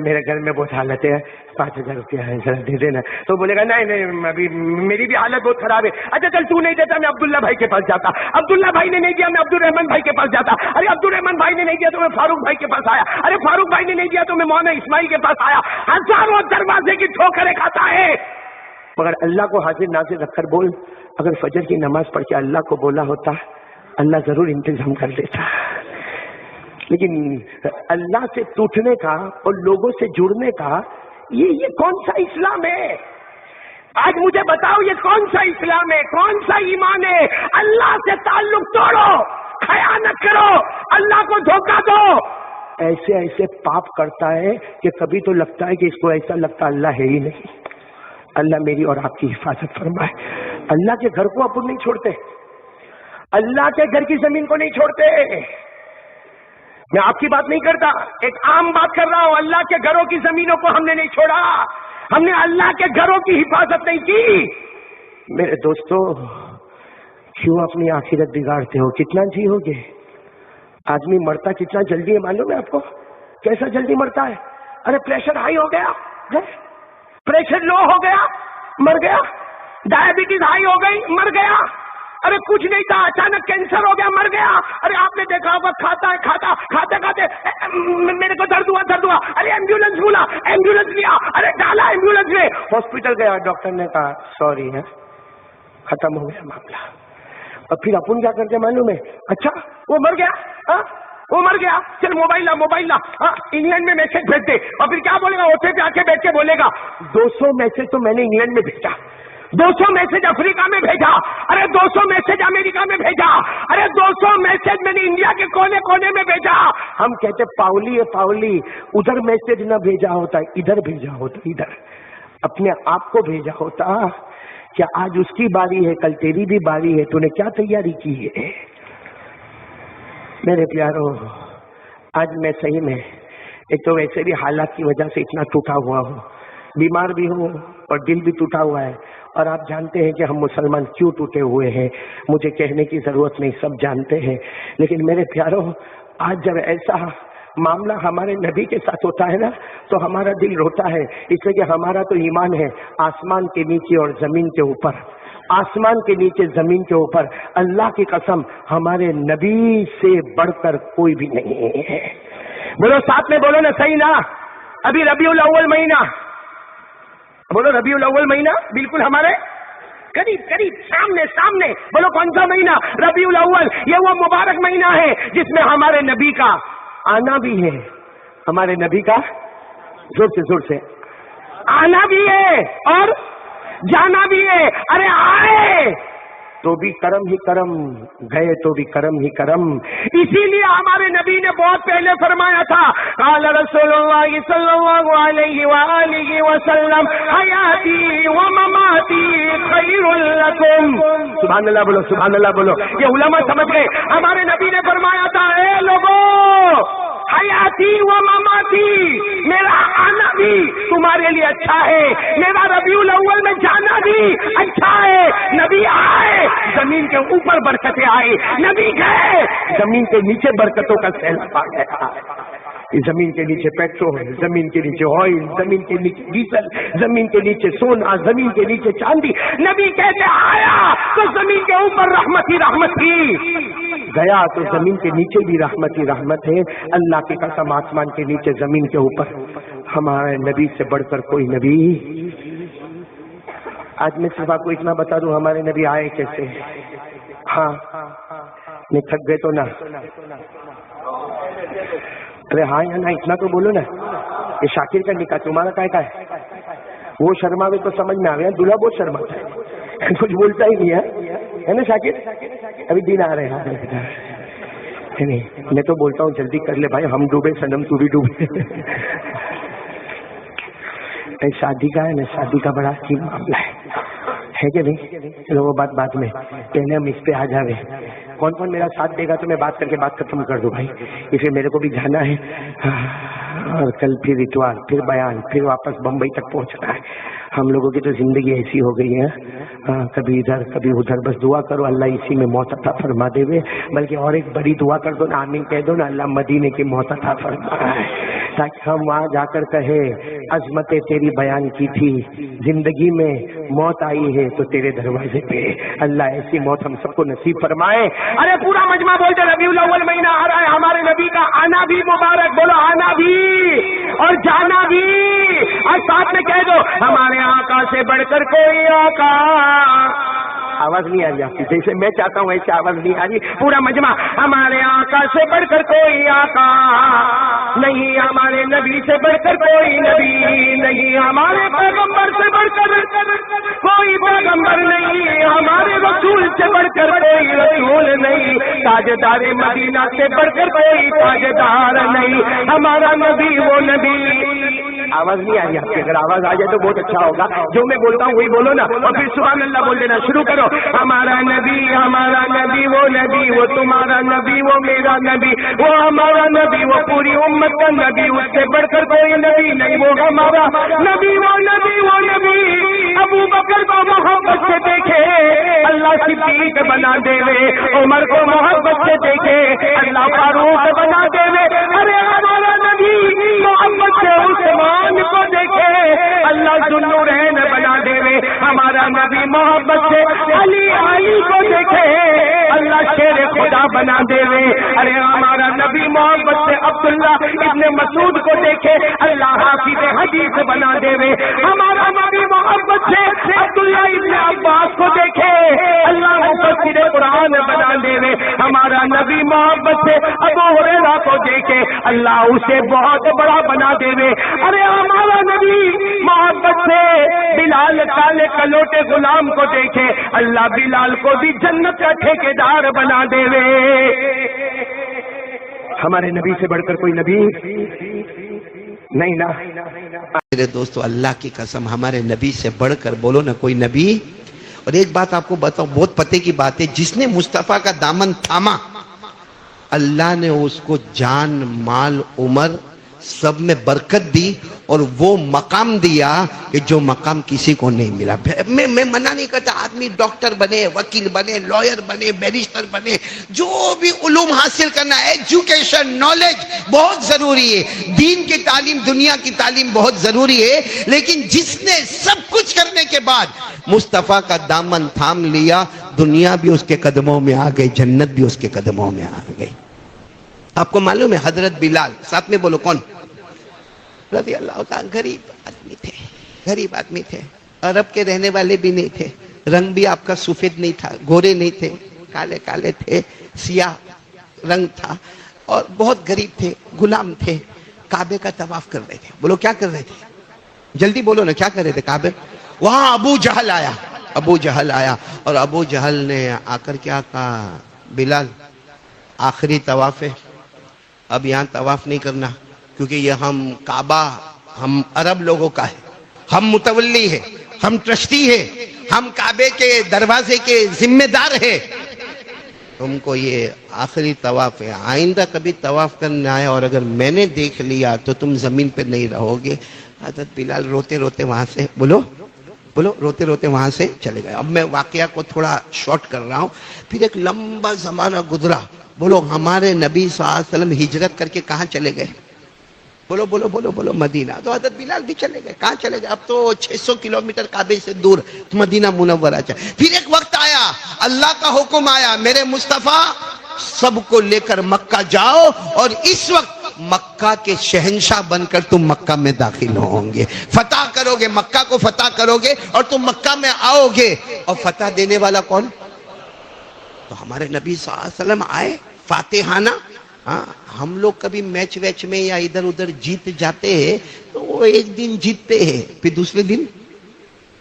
Speaker 1: میرے گھر میں بہت حالت ہے، 5,000 روپیہ ذرا دے دینا. تو بولے گا نہیں ابھی میری بھی حالت بہت خراب ہے. اچھا چل تو نہیں دیتا میں عبداللہ بھائی کے پاس جاتا. عبداللہ بھائی نے نہیں دیا میں عبد الرحمن بھائی کے پاس جاتا. ارے عبد الرحمن بھائی نے نہیں دیا تو میں فاروق بھائی کے پاس آیا. ارے فاروق بھائی نے نہیں دیا تو میں مولانا اسماعیل کے پاس آیا. ہزاروں دروازے کی ٹھوکریں کھاتا ہے. مگر اللہ کو حاضر ناظر رکھ کر بول. اگر فجر کی نماز پڑھ کے اللہ کو بولا ہوتا اللہ ضرور انتظام کر دیتا. لیکن اللہ سے ٹوٹنے کا اور لوگوں سے جڑنے کا یہ کون سا اسلام ہے؟ آج مجھے بتاؤ یہ کون سا اسلام ہے، کون سا ایمان ہے؟ اللہ سے تعلق توڑو، خیانت کرو، اللہ کو دھوکہ دو. ایسے پاپ کرتا ہے کہ کبھی تو لگتا ہے کہ اس کو ایسا لگتا اللہ ہے ہی نہیں. اللہ میری اور آپ کی حفاظت فرمائے. اللہ کے گھر کو اپن نہیں چھوڑتے، اللہ کے گھر کی زمین کو نہیں چھوڑتے. میں آپ کی بات نہیں کرتا، ایک عام بات کر رہا ہوں. اللہ کے گھروں کی زمینوں کو ہم نے نہیں چھوڑا، ہم نے اللہ کے گھروں کی حفاظت نہیں کی. میرے دوستو، کیوں اپنی آخرت بگاڑتے ہو؟ کتنا جی ہوگے؟ آدمی مرتا کتنا جلدی ہے معلوم ہے آپ کو؟ کیسا جلدی مرتا ہے؟ ارے پریشر ہائی ہو گیا، پریشر لو ہو گیا، مر گیا. ڈائبٹیز ہائی ہو گئی، مر گیا. ارے کچھ نہیں تھا اچانک کینسر ہو گیا، مر گیا. ارے آپ نے دیکھا ہوگا کھاتے میرے کو درد ہوا. ارے ایمبولینس بولا، ایمبولینس لیا، ارے ڈالا ایمبولینس میں، ہاسپٹل گیا، ڈاکٹر نے کہا سوری ہے، ختم ہو گیا معاملہ. اور پھر اپن کیا کرتے معلوم ہے؟ اچھا وہ مر گیا، وہ مر گیا، چل موبائل لا. انگلینڈ میں میسج بھیج دے. اور پھر کیا بولے گا؟ اوٹے پہ آ کے بیٹھ کے بولے گا 200 میسج تو میں نے انگلینڈ میں بھیجا، 200 میسج افریقہ میں بھیجا، ارے 200 میسج امریکہ میں بھیجا، ارے 200 میسج میں نے انڈیا کے کونے کونے میں بھیجا. ہم کہتے پاولی ہے پاولی، ادھر میسج نہ بھیجا ہوتا، ادھر بھیجا ہوتا، ادھر اپنے آپ کو بھیجا ہوتا. کیا آج اس کی باری ہے، کل تیری بھی باری ہے، تو نے کیا تیاری کی ہے؟ میرے پیارو، آج میں صحیح میں ایک تو ویسے بھی حالات کی وجہ سے اتنا ٹوٹا ہوا ہوں، بیمار بھی ہوں اور دل بھی ٹوٹا ہوا ہے. اور آپ جانتے ہیں کہ ہم مسلمان کیوں ٹوٹے ہوئے ہیں، مجھے کہنے کی ضرورت نہیں، سب جانتے ہیں. لیکن میرے پیارو، آج جب ایسا معاملہ ہمارے نبی کے ساتھ ہوتا ہے نا تو ہمارا دل روتا ہے، اس لیے کہ ہمارا تو ایمان ہے آسمان کے نیچے اور زمین کے اوپر، آسمان کے نیچے زمین کے اوپر، اللہ کی قسم ہمارے نبی سے بڑھ کر کوئی بھی نہیں ہے۔ بولو ساتھ میں بولو نا، صحیح نا؟ ابھی ربیع الاول مہینہ، بولو ربیع الاول مہینہ بالکل ہمارے قریب قریب سامنے سامنے، بولو کون سا مہینہ؟ ربیع الاول۔ یہ وہ مبارک مہینہ ہے جس میں ہمارے نبی کا آنا بھی ہے، ہمارے نبی کا زور سے آنا بھی ہے اور جانا بھی ہے۔ ارے آئے تو بھی کرم ہی کرم، گئے تو بھی کرم ہی کرم۔ اسی لیے ہمارے نبی نے بہت پہلے فرمایا تھا، قال رسول اللہ صلی اللہ علیہ وآلہ وسلم حیاتی و مماتی خیر لکم۔ سبحان اللہ بولو، سبحان اللہ بولو۔ یہ علماء سمجھ گئے، ہمارے نبی نے فرمایا تھا، اے لوگو حیاتی و مماتی، میرا آنا بھی تمہارے لیے اچھا ہے، میرا ربیع الاول میں جانا بھی اچھا ہے۔ نبی آئے زمین کے اوپر برکتیں آئی، نبی گئے زمین کے نیچے برکتوں کا سیلاب آ گیا۔ زمین کے نیچے پیٹرول، زمین کے نیچے آئل، زمین کے نیچے ڈیزل، زمین کے نیچے سونا، زمین کے نیچے چاندی۔ نبی کہتے آیا تو زمین کے اوپر رحمت ہی رحمت تھی، گیا تو زمین کے نیچے بھی رحمت ہی رحمت ہے۔ اللہ کی قسم آسمان کے نیچے زمین کے اوپر ہمارے نبی سے بڑھ کر کوئی نبی۔ آج میں صرف آپ کو اتنا بتا دوں ہمارے نبی آئے کیسے۔ ہاں نہیں تھک گئے تو نہ، ارے ہاں یا نہ اتنا تو بولو نا۔ یہ شاکر کا نکاح تمہارا کا ہے؟ وہ شرماوے تو سمجھ میں آ گیا، دلہا بہت شرماتا ہے، کچھ بولتا ہی نہیں ہے نا شاکر؟ ابھی دن آ رہے ہیں، میں تو بولتا ہوں جلدی کر لے بھائی، ہم ڈوبے صنم تو بھی ڈوبے۔ شادی کا ہے نا، شادی کا بڑا قیمتی معاملہ ہے کہ نہیں؟ چلو وہ بات بعد میں، پہلے ہم اس پہ آ جاوے۔ کون کون میرا ساتھ دے گا تو میں بات کر کے بات ختم کر دوں بھائی، اسے میرے کو بھی جانا ہے، اور کل پھر اتوار، پھر بیان، پھر واپس بمبئی تک پہنچنا ہے۔ ہم لوگوں کی تو زندگی ایسی ہو گئی ہے، کبھی ادھر کبھی ادھر، بس دعا کرو اللہ اسی میں موت عطا فرما دے وے۔ بلکہ اور ایک بڑی دعا کر دو نا، آمین کہہ دو نا، اللہ مدینے کی موت عطا فرمائے، تاکہ ہم وہاں جا کر کہے عظمتیں تیری بیان کی تھی، زندگی میں موت آئی ہے تو تیرے دروازے پہ۔ اللہ ایسی موت ہم سب کو نصیب فرمائے۔ ارے پورا مجمع بولتے ربیع الاول مہینہ آ رہا ہے، ہمارے نبی کا آنا بھی مبارک، بولو آنا بھی اور جانا بھی، اور ساتھ میں کہہ دو ہمارے آقا سے بڑھ کر کوئی آقا۔ آواز نہیں آ رہی آپ کی، جیسے میں چاہتا ہوں ایسے آواز نہیں آ رہی۔ پورا مجمع، ہمارے آقا سے بڑھ کر کوئی آقا نہیں، ہمارے نبی سے بڑھ کر کوئی نبی نہیں، ہمارے پیغمبر سے بڑھ کر کوئی پیغمبر نہیں، ہمارے رسول سے بڑھ کر کوئی رسول نہیں، تاجدار مدینہ سے بڑھ کر کوئی تاجدار نہیں، ہمارا نبی وہ نبی۔ آواز نہیں آ رہی آپ کی، اگر آواز آ جائے تو بہت اچھا ہوگا، جو میں بولتا ہوں وہی بولو نا، اور پھر سبحان اللہ بول دینا شروع کرو۔ ہمارا نبی وہ نبی، وہ تمہارا نبی، وہ میرا نبی، وہ ہمارا نبی، وہ پوری امت کا نبی، اس سے بڑھ کر کوئی نبی نہیں، وہ ہمارا نبی وہ نبی۔ ابو بکر کو محبت سے دیکھے اللہ صدیق بنا دے وے، عمر کو محبت سے دیکھے اللہ فاروق بنا دے وے۔ ارے ہمارا نبی محبت سے عثمان کو دیکھے اللہ ذوالنورین بنا دے وے، ہمارا نبی محبت سے علی کو دیکھے اللہ شیر خدا بنا دے وے۔ ارے ہمارا نبی محبت سے عبداللہ ابن مسعود کو دیکھے اللہ حافظ حدیث بنا دے وے، ہمارا نبی محبت سے عبداللہ ابن عباس کو دیکھے اللہ مفسر قرآن بنا دے وے، ہمارا نبی محبت سے ابو ہریرہ کو دیکھے اللہ اسے بہت بڑا بنا دے وے۔ ارے ہمارا نبی محبت سے بلال کالے کلوٹے غلام کو دیکھے اللہ بلال کو بھی جنت کا ٹھیکیدار بنا دے وے۔ ہمارے نبی سے بڑھ کر کوئی نبی نہیں نا۔
Speaker 2: میرے دوستو اللہ کی قسم ہمارے نبی سے بڑھ کر بولو نا کوئی نبی۔ اور ایک بات آپ کو بتاؤں، بہت پتے کی بات ہے، جس نے مصطفیٰ کا دامن تھاما اللہ نے اس کو جان مال عمر سب میں برکت دی اور وہ مقام دیا کہ جو مقام کسی کو نہیں ملا. میں منع نہیں کرتا آدمی ڈاکٹر بنے, وکیل بنے, لائر بنے, بیرسٹر بنے, جو بھی علوم حاصل کرنا ہے, ایجوکیشن, نالج بہت ضروری ہے. دین کی تعلیم, دنیا کی تعلیم بہت ضروری ہے, لیکن جس نے سب کچھ کرنے کے بعد مصطفیٰ کا دامن تھام لیا, دنیا بھی اس کے قدموں میں آ گئی, جنت بھی اس کے قدموں میں آ گئی. آپ کو معلوم ہے حضرت بلال, ساتھ میں بولو کون, رضی اللہ تعالیٰ, غریب آدمی تھے, غریب آدمی تھے, عرب کے رہنے والے بھی نہیں تھے, رنگ بھی آپ کا سفید نہیں تھا, گورے نہیں تھے, کالے کالے تھے, سیاہ رنگ تھا, اور بہت غریب تھے, غلام تھے. کعبے کا طواف کر رہے تھے. بولو کیا کر رہے تھے, جلدی بولو نا, کیا کر رہے تھے کعبے. وہاں ابو جہل آیا, ابو جہل آیا, اور ابو جہل نے آ کر کیا کہا, بلال آخری طواف ہے, اب یہاں طواف نہیں کرنا, کیونکہ یہ ہم کعبہ ہم عرب لوگوں کا ہے, ہم متولی ہے, ہم ٹرسٹی ہے, ہم کعبے کے دروازے کے ذمہ دار ہے, تم کو یہ آخری طواف ہے, آئندہ کبھی طواف کرنے آئے اور اگر میں نے دیکھ لیا تو تم زمین پہ نہیں رہو گے. حضرت بلال روتے روتے وہاں سے, بولو روتے روتے وہاں سے چلے گئے. اب میں واقعہ کو تھوڑا شارٹ کر رہا ہوں. پھر ایک لمبا زمانہ گزرا. بولو ہمارے نبی صلی اللہ علیہ وسلم ہجرت کر کے کہاں چلے گئے, بولو مدینہ. تو حضرت بلال بھی چلے گئے. کہاں چلے گئے, اب تو 600 کلومیٹر کعبے سے دور مدینہ منورہ چلے. پھر ایک وقت آیا, اللہ کا حکم آیا, میرے مصطفیٰ سب کو لے کر مکہ جاؤ, اور اس وقت مکہ کے شہنشاہ بن کر تم مکہ میں داخل ہوں گے, فتح کرو گے, مکہ کو فتح کرو گے, اور تم مکہ میں آؤ گے. اور فتح دینے والا کون, تو ہمارے نبی صلی اللہ علیہ وسلم آئے فاتحانہ. ہاں, ہم لوگ کبھی میچ ویچ میں یا ادھر ادھر جیت جاتے ہیں تو وہ ایک دن جیتتے ہیں, پھر دوسرے دن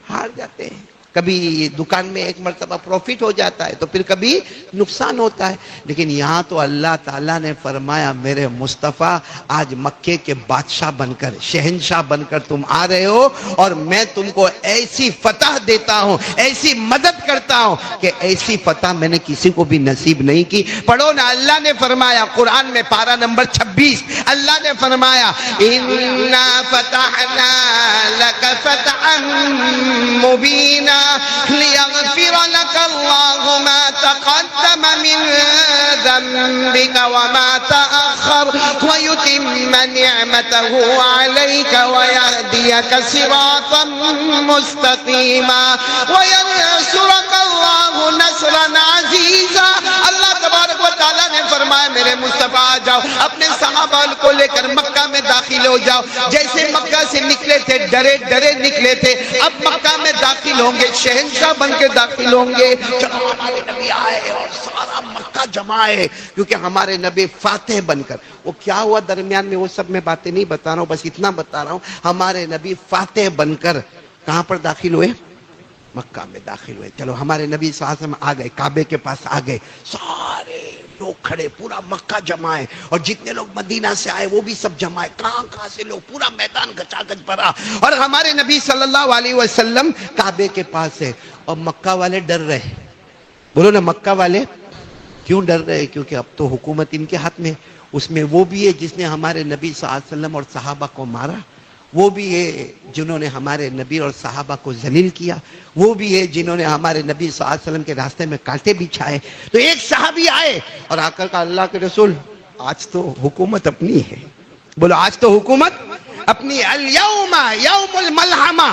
Speaker 2: ہار جاتے ہیں. کبھی دکان میں ایک مرتبہ پروفٹ ہو جاتا ہے تو پھر کبھی نقصان ہوتا ہے. لیکن یہاں تو اللہ تعالیٰ نے فرمایا, میرے مصطفیٰ آج مکے کے بادشاہ بن کر, شہنشاہ بن کر تم آ رہے ہو, اور میں تم کو ایسی فتح دیتا ہوں, ایسی مدد کرتا ہوں کہ ایسی فتح میں نے کسی کو بھی نصیب نہیں کی. پڑھو نا, اللہ نے فرمایا قرآن میں پارہ نمبر 26, اللہ نے فرمایا اِنَّا فَتَحْنَا لَكَ فَتْحًا مُبِينًا لِيَغْفِرَ لَكَ اللَّهُ مَا تَقَدَّمَ مِنْ ذَنبِكَ وَمَا تَأَخَّرَ وَيُتِمَّ نِعْمَتَهُ عَلَيْكَ وَيَهْدِيَكَ صِرَاطًا مُسْتَقِيمًا وَيَنْصُرَكَ اللَّهُ نَصْرًا عَزِيزًا. اللہ تبارک و تعالیٰ نے فرمایا, میرے مصطفیٰ آ جاؤ, اپنے صحابہ کو لے کر مکہ میں داخل ہو جاؤ. جیسے مکہ سے نکلے تھے ڈرے ڈرے نکلے تھے, اب مکہ میں داخل ہوں گے, شہنشاہ بن کے داخل ہوں گے. چلو ہمارے نبی آئے اور سارا مکہ جمع ہے, کیونکہ ہمارے نبی فاتح بن کر. وہ کیا ہوا درمیان میں وہ سب میں باتیں نہیں بتا رہا ہوں, بس اتنا بتا رہا ہوں, ہمارے نبی فاتح بن کر کہاں پر داخل ہوئے, مکہ میں داخل ہوئے. چلو ہمارے نبی صلی اللہ علیہ وسلم آ گئے, کعبے کے پاس آ گئے, سارے لوگ کھڑے, پورا مکہ جمع ہے, اور جتنے لوگ مدینہ سے آئے وہ بھی سب جمع ہے, کہاں سے لوگ, پورا میدان گچا گچ بھرا. اور ہمارے نبی صلی اللہ علیہ وسلم کعبے کے پاس ہے, اور مکہ والے ڈر رہے. بولو نا, مکہ والے کیوں ڈر رہے, کیونکہ اب تو حکومت ان کے ہاتھ میں. اس میں وہ بھی ہے جس نے ہمارے نبی صلی اللہ علیہ وسلم اور صحابہ کو مارا, وہ بھی ہے جنہوں نے ہمارے نبی اور صحابہ کو ذلیل کیا, وہ بھی ہے جنہوں نے ہمارے نبی صلی اللہ علیہ وسلم کے راستے میں کانٹے بچھائے. تو ایک صحابی آئے اور آ کر کہا, اللہ کے رسول آج تو حکومت اپنی ہے. بولو, آج تو حکومت اپنی. الیوم یوم الملحمہ,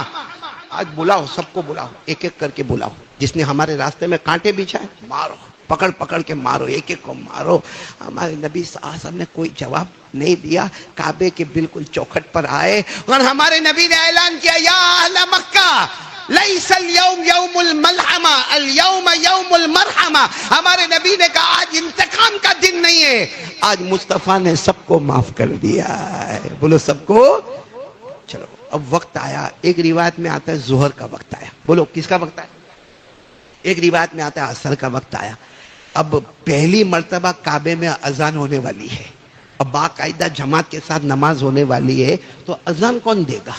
Speaker 2: آج بلاؤ, سب کو بلاؤ, ایک ایک کر کے بلاؤ. جس نے ہمارے راستے میں کانٹے بچھائے مارو, پکڑ پکڑ کے مارو, ایک ایک کو مارو. ہمارے نبی صلی اللہ علیہ وسلم نے کوئی جواب نہیں دیا, کعبے کے بالکل چوکھٹ پر آئے, اور ہمارے نبی نے اعلان کیا, یا اہل مکہ لیس اليوم یوم الملحمہ اليوم یوم المرحمہ. ہمارے نبی نے کہا آج انتقام کا دن نہیں ہے, آج مصطفیٰ نے سب کو معاف کر دیا ہے. بولو سب کو. چلو اب وقت آیا, ایک روایت میں آتا ہے ظہر کا وقت آیا. بولو کس کا وقت آیا, ایک روایت میں آتا ہے عصر کا وقت آیا. اب پہلی مرتبہ کعبے میں اذان ہونے والی ہے, اب باقاعدہ جماعت کے ساتھ نماز ہونے والی ہے, تو اذان کون دے گا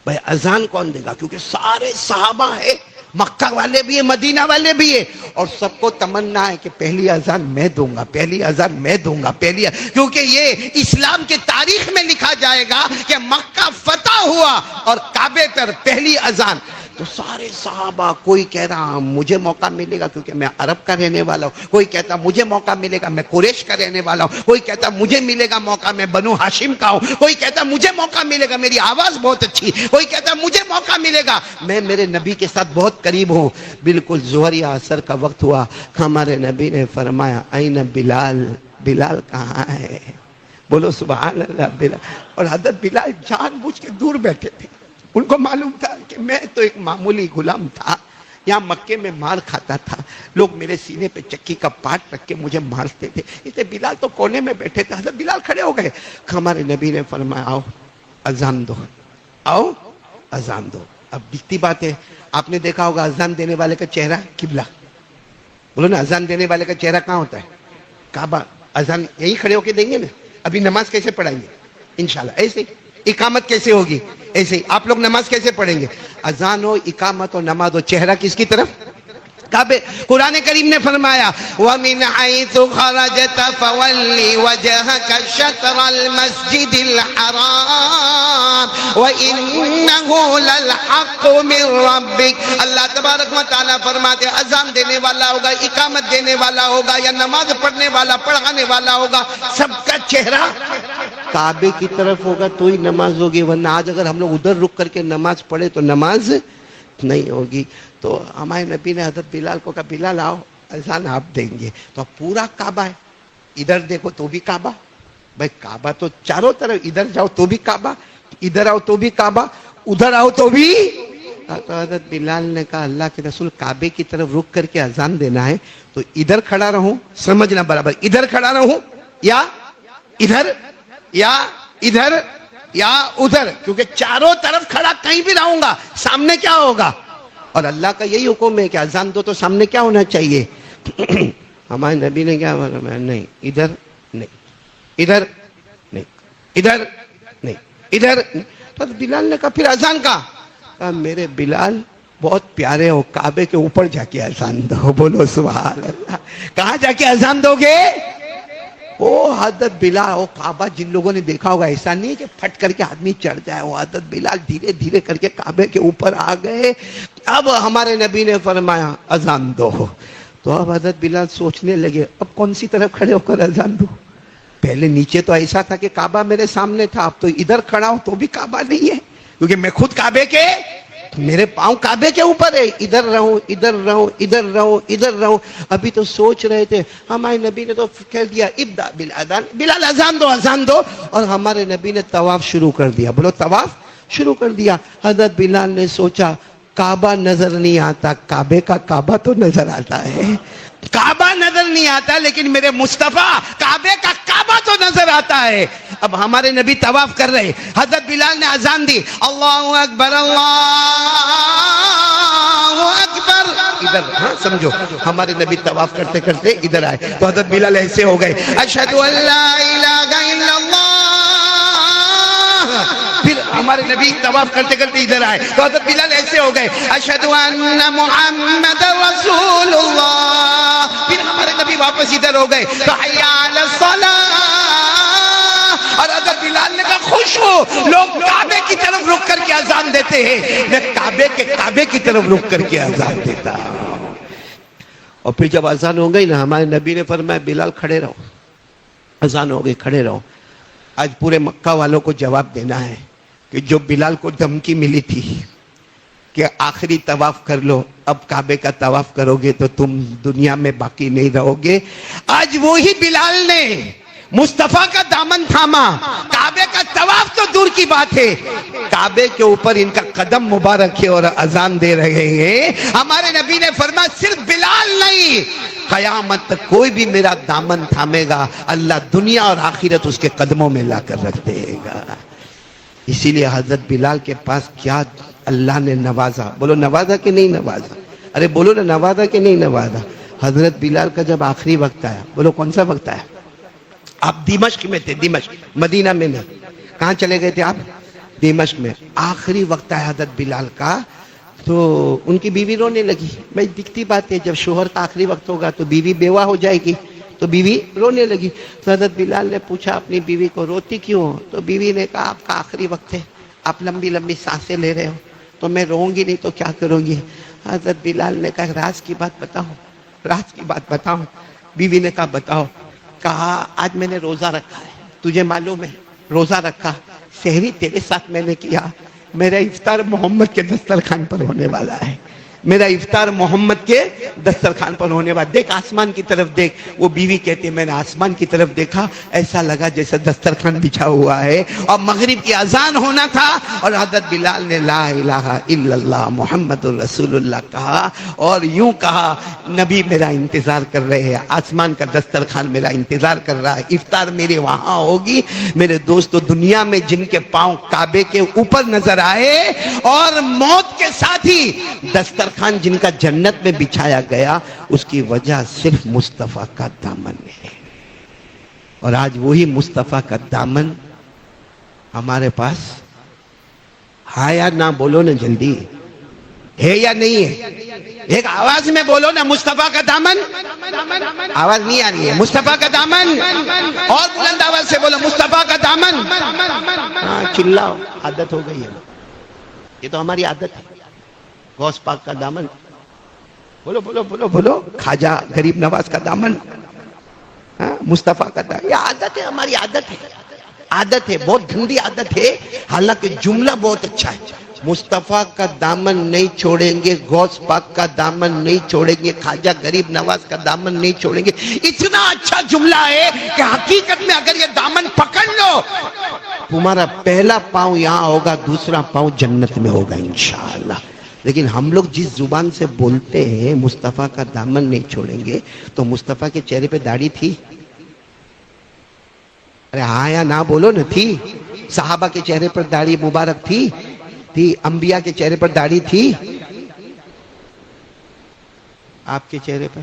Speaker 2: بھائی, اذان کون دے گا, کیونکہ سارے صحابہ ہیں, مکہ والے بھی ہیں، مدینہ والے بھی ہیں، اور سب کو تمنا ہے کہ پہلی اذان میں دوں گا، پہلی اذان میں دوں گا، کیونکہ یہ اسلام کی تاریخ میں لکھا جائے گا کہ مکہ فتح ہوا اور کعبے پر پہلی اذان. تو سارے صحابہ، کوئی کہہ رہا مجھے موقع ملے گا کیونکہ میں عرب کا رہنے والا ہوں، کوئی کہتا مجھے موقع ملے گا میں قریش کا رہنے والا ہوں، کوئی کہتا مجھے ملے گا موقع میں بنو ہاشم کا ہوں، کوئی کہتا مجھے موقع ملے گا میری آواز بہت اچھی، کوئی کہتا مجھے موقع ملے گا میں میرے نبی کے ساتھ بہت قریب ہوں. بالکل ظہر یا عصر کا وقت ہوا، ہمارے نبی نے فرمایا این بلال، بلال کہاں ہے؟ بولو سبحان اللہ. بلال، اور حضرت بلال جان بوجھ کے دور بیٹھے تھے. ان کو معلوم تھا کہ میں تو ایک معمولی غلام تھا، یہاں مکے میں مار کھاتا تھا، لوگ میرے سینے پہ چکی کا پاٹ رکھ کے مجھے مارتے تھے، اس لیے بلال تو کونے میں بیٹھے تھے. حضرت بلال کھڑے ہو گئے. ہمارے نبی نے فرمایا آؤ اذان دو، آؤ اذان دو. اب دکھتی بات ہے، آپ نے دیکھا ہوگا اذان دینے والے کا چہرہ قبلہ. بولو نا، اذان دینے والے کا چہرہ کہاں ہوتا ہے؟ کعبہ. اذان یہی کھڑے ہو کے دیں گے نا. ابھی نماز کیسے پڑھائیں گے؟ انشاءاللہ ایسے. اقامت کیسے ہوگی؟ ایسے. آپ لوگ نماز کیسے پڑھیں گے؟ اذان ہو، اقامت ہو، نماز ہو، چہرہ کس کی طرف؟ کعبے. قرآن کریم نے فرمایا وَمِنْ حَيْثُ خَرَجْتَ فَوَلِّ وَجْهَكَ شَطْرَ الْمَسْجِدِ الْحَرَامِ وَإِنَّهُ لَلْحَقُّ مِنْ رَبِّكَ. اللہ تبارک و تعالیٰ فرماتے اذان دینے والا ہوگا، اقامت دینے والا ہوگا، یا نماز پڑھنے والا، پڑھانے والا ہوگا، سب کا چہرہ کعبے کی طرف ہوگا تو ہی نماز ہوگی، ورنہ آج اگر ہم لوگ ادھر رک کر کے نماز پڑھے تو نماز نہیں ہوگی. تو ہمارے نبی نے حضرت بلال کو کہا بلال آؤ اذان آپ دیں گے. تو اب پورا کعبہ ہے، ادھر دیکھو تو بھی کعبہ، بھائی کعبہ تو چاروں طرف، ادھر جاؤ تو بھی کعبہ، ادھر آؤ تو بھی کعبہ، ادھر آؤ تو بھی. تو حضرت بلال نے کہا اللہ کے رسول کعبے کی طرف رک کر کے اذان دینا ہے تو ادھر کھڑا رہوں، سمجھنا برابر، ادھر کھڑا رہوں یا ادھر یا ادھر یا ادھر، کیونکہ چاروں طرف کھڑا کہیں بھی رہوں گا سامنے کیا ہوگا؟ اور اللہ کا یہی حکم ہے کہ اذان دو تو سامنے کیا ہونا چاہیے؟ ہمارے نبی نے کیا فرمایا؟ نہیں ادھر نہیں، ادھر نہیں، ادھر نہیں، ادھر نہیں. تو بلال نے کہا پھر اذان کا؟ میرے بلال بہت پیارے ہو، کعبے کے اوپر جا کے اذان دو. بولو سبحان اللہ. کہاں جا کے اذان دو گے؟ وہ حضرت بلال، وہ کعبہ جن لوگوں نے دیکھا ہوگا ایسا نہیں کہ پھٹ کر کے آدمی چڑھ جائے، وہ حضرت بلال دھیرے دھیرے کر کے کعبے کے اوپر آ گئے. اب ہمارے نبی نے فرمایا اذان دو. تو اب حضرت بلال سوچنے لگے اب کون سی طرف کھڑے ہو کر اذان دو. پہلے نیچے تو ایسا تھا کہ کعبہ میرے سامنے تھا، اب تو ادھر کھڑا ہوں تو بھی کعبہ نہیں ہے، کیونکہ میں خود کعبے کے، میرے پاؤں کعبے کے اوپر ہے، ادھر رہوں ادھر رہوں ادھر رہوں ادھر رہوں. ابھی تو سوچ رہے تھے، ہمارے نبی نے تو کہہ دیا ابدا بالاذان، بلال اذان دو اذان دو. اور ہمارے نبی نے طواف شروع کر دیا. بولو طواف شروع کر دیا. حضرت بلال نے سوچا کعبہ نظر نہیں آتا، کعبے کا کعبہ تو نظر آتا ہے. کعبہ نظر نہیں آتا لیکن میرے مصطفیٰ کعبے کا کعبہ تو نظر آتا ہے. اب ہمارے نبی طواف کر رہے، حضرت بلال نے اذان دی اللہ اکبر اللہ اکبر. ادھر ہاں سمجھو، ہمارے نبی طواف کرتے کرتے ادھر آئے تو حضرت بلال ایسے ہو گئے اشہد ان لا الہ الا اللہ. پھر ہمارے نبی طواف کرتے کرتے ادھر آئے تو حضرت بلال ایسے ہو گئے اشہد ان محمد رسول اللہ. پھر ہمارے نبی واپس ادھر ہو گئے تو حی علی الصلاۃ. اور حضرت بلال نے کہا خوش ہو، لوگ کعبے کی طرف رک کر کے اذان دیتے ہیں، میں کعبے کی طرف رک کر کے اذان دیتا. اور پھر جب اذان ہو گئی نا، ہمارے نبی نے فرمایا بلال کھڑے رہو. اذان ہو گئی، کھڑے رہو. آج پورے مکہ والوں کو جواب دینا ہے کہ جو بلال کو دھمکی ملی تھی کہ آخری طواف کر لو، اب کعبے کا طواف کرو گے تو تم دنیا میں باقی نہیں رہو گے. آج وہی بلال نے مصطفیٰ کا دامن تھاما. کعبے کا طواف تو دور کی بات ہے، کعبے کے اوپر ان کا قدم مبارک ہے اور اذان دے رہے ہیں. ہمارے نبی نے فرمایا صرف بلال نہیں، قیامت تک کوئی بھی میرا دامن تھامے گا اللہ دنیا اور آخرت اس کے قدموں میں لا کر رکھ دے گا. اسی لیے حضرت بلال کے پاس کیا اللہ نے نوازا. بولو نوازا کہ نہیں نوازا؟ ارے بولو نا نوازا کہ نہیں نوازا. حضرت بلال کا جب آخری وقت آیا، بولو کون سا وقت آیا؟ آپ دمشق میں تھے، دمشق، مدینہ میں نہیں. کہاں چلے گئے تھے آپ؟ دمشق میں. آخری وقت آیا حضرت بلال کا. تو ان کی بیوی رونے لگی. بھائی دکھتی بات ہے، جب شوہر کا آخری وقت ہوگا تو بیوی بیوہ ہو جائے گی. تو بیوی رونے لگی. تو حضرت بلال نے پوچھا اپنی بیوی کو روتی کیوں ہو؟ تو بیوی نے کہا آپ کا آخری وقت ہے، آپ لمبی لمبی سانسیں لے رہے ہو، تو میں روؤں گی نہیں تو کیا کروں گی؟ حضرت بلال نے کہا راز کی بات بتاؤ، راز کی بات بتاؤ. بیوی نے کہا بتاؤ. کہا آج میں نے روزہ رکھا ہے، تجھے معلوم ہے روزہ رکھا، سحری تیرے ساتھ میں نے کیا، میرا افطار محمد کے دسترخوان پر ہونے والا ہے، میرا افطار محمد کے دسترخوان پر ہونے والا. دیکھ آسمان کی طرف دیکھ. وہ بیوی کہتی ہے میں نے آسمان کی طرف دیکھا، ایسا لگا جیسے دسترخوان بچھا ہوا ہے اور مغرب کی اذان ہونا تھا. اور حضرت بلال نے لا الہ الا اللہ محمد الرسول اللہ کہا اور یوں کہا نبی میرا انتظار کر رہے ہیں، آسمان کا دسترخوان میرا انتظار کر رہا ہے، افطار میرے وہاں ہوگی. میرے دوستو دنیا میں جن کے پاؤں کعبے کے اوپر نظر آئے اور موت کے ساتھ ہی دسترخوان جن کا جنت میں بچھایا گیا، اس کی وجہ صرف مصطفیٰ کا دامن ہے. اور آج وہی مصطفیٰ کا دامن ہمارے پاس ہے یا نہ؟ بولو نا جلدی، ہے یا نہیں ہے؟ ایک آواز میں بولو نا، مصطفیٰ کا دامن. آواز نہیں آ رہی ہے. مصطفیٰ کا دامن، اور بلند آواز سے بولو مصطفیٰ کا دامن. ہاں چلاؤ، عادت ہو گئی ہے، یہ تو ہماری عادت ہے. غوث پاک کا دامن، بولو بولو بولو بولو. خواجہ غریب نواز کا دامن، مصطفیٰ کا دامن. یہ عادت ہے، ہماری عادت ہے، عادت ہے، بہت گندی عادت ہے. حالانکہ جملہ بہت اچھا ہے. مصطفیٰ کا دامن نہیں چھوڑیں گے، غوث پاک کا دامن نہیں چھوڑیں گے، خواجہ غریب نواز کا دامن نہیں چھوڑیں گے. اتنا اچھا جملہ ہے کہ حقیقت میں اگر یہ دامن پکڑ لو، تمہارا پہلا پاؤں یہاں ہوگا، دوسرا پاؤں جنت میں ہوگا انشاءاللہ. لیکن ہم لوگ جس زبان سے بولتے ہیں مصطفیٰ کا دامن نہیں چھوڑیں گے، تو مصطفیٰ کے چہرے پہ داڑھی تھی؟ ارے ہاں یا نہ بولو نا. تھی؟ صحابہ کے چہرے پر داڑھی مبارک تھی؟ انبیاء کے چہرے پر داڑھی تھی؟ آپ کے چہرے پر؟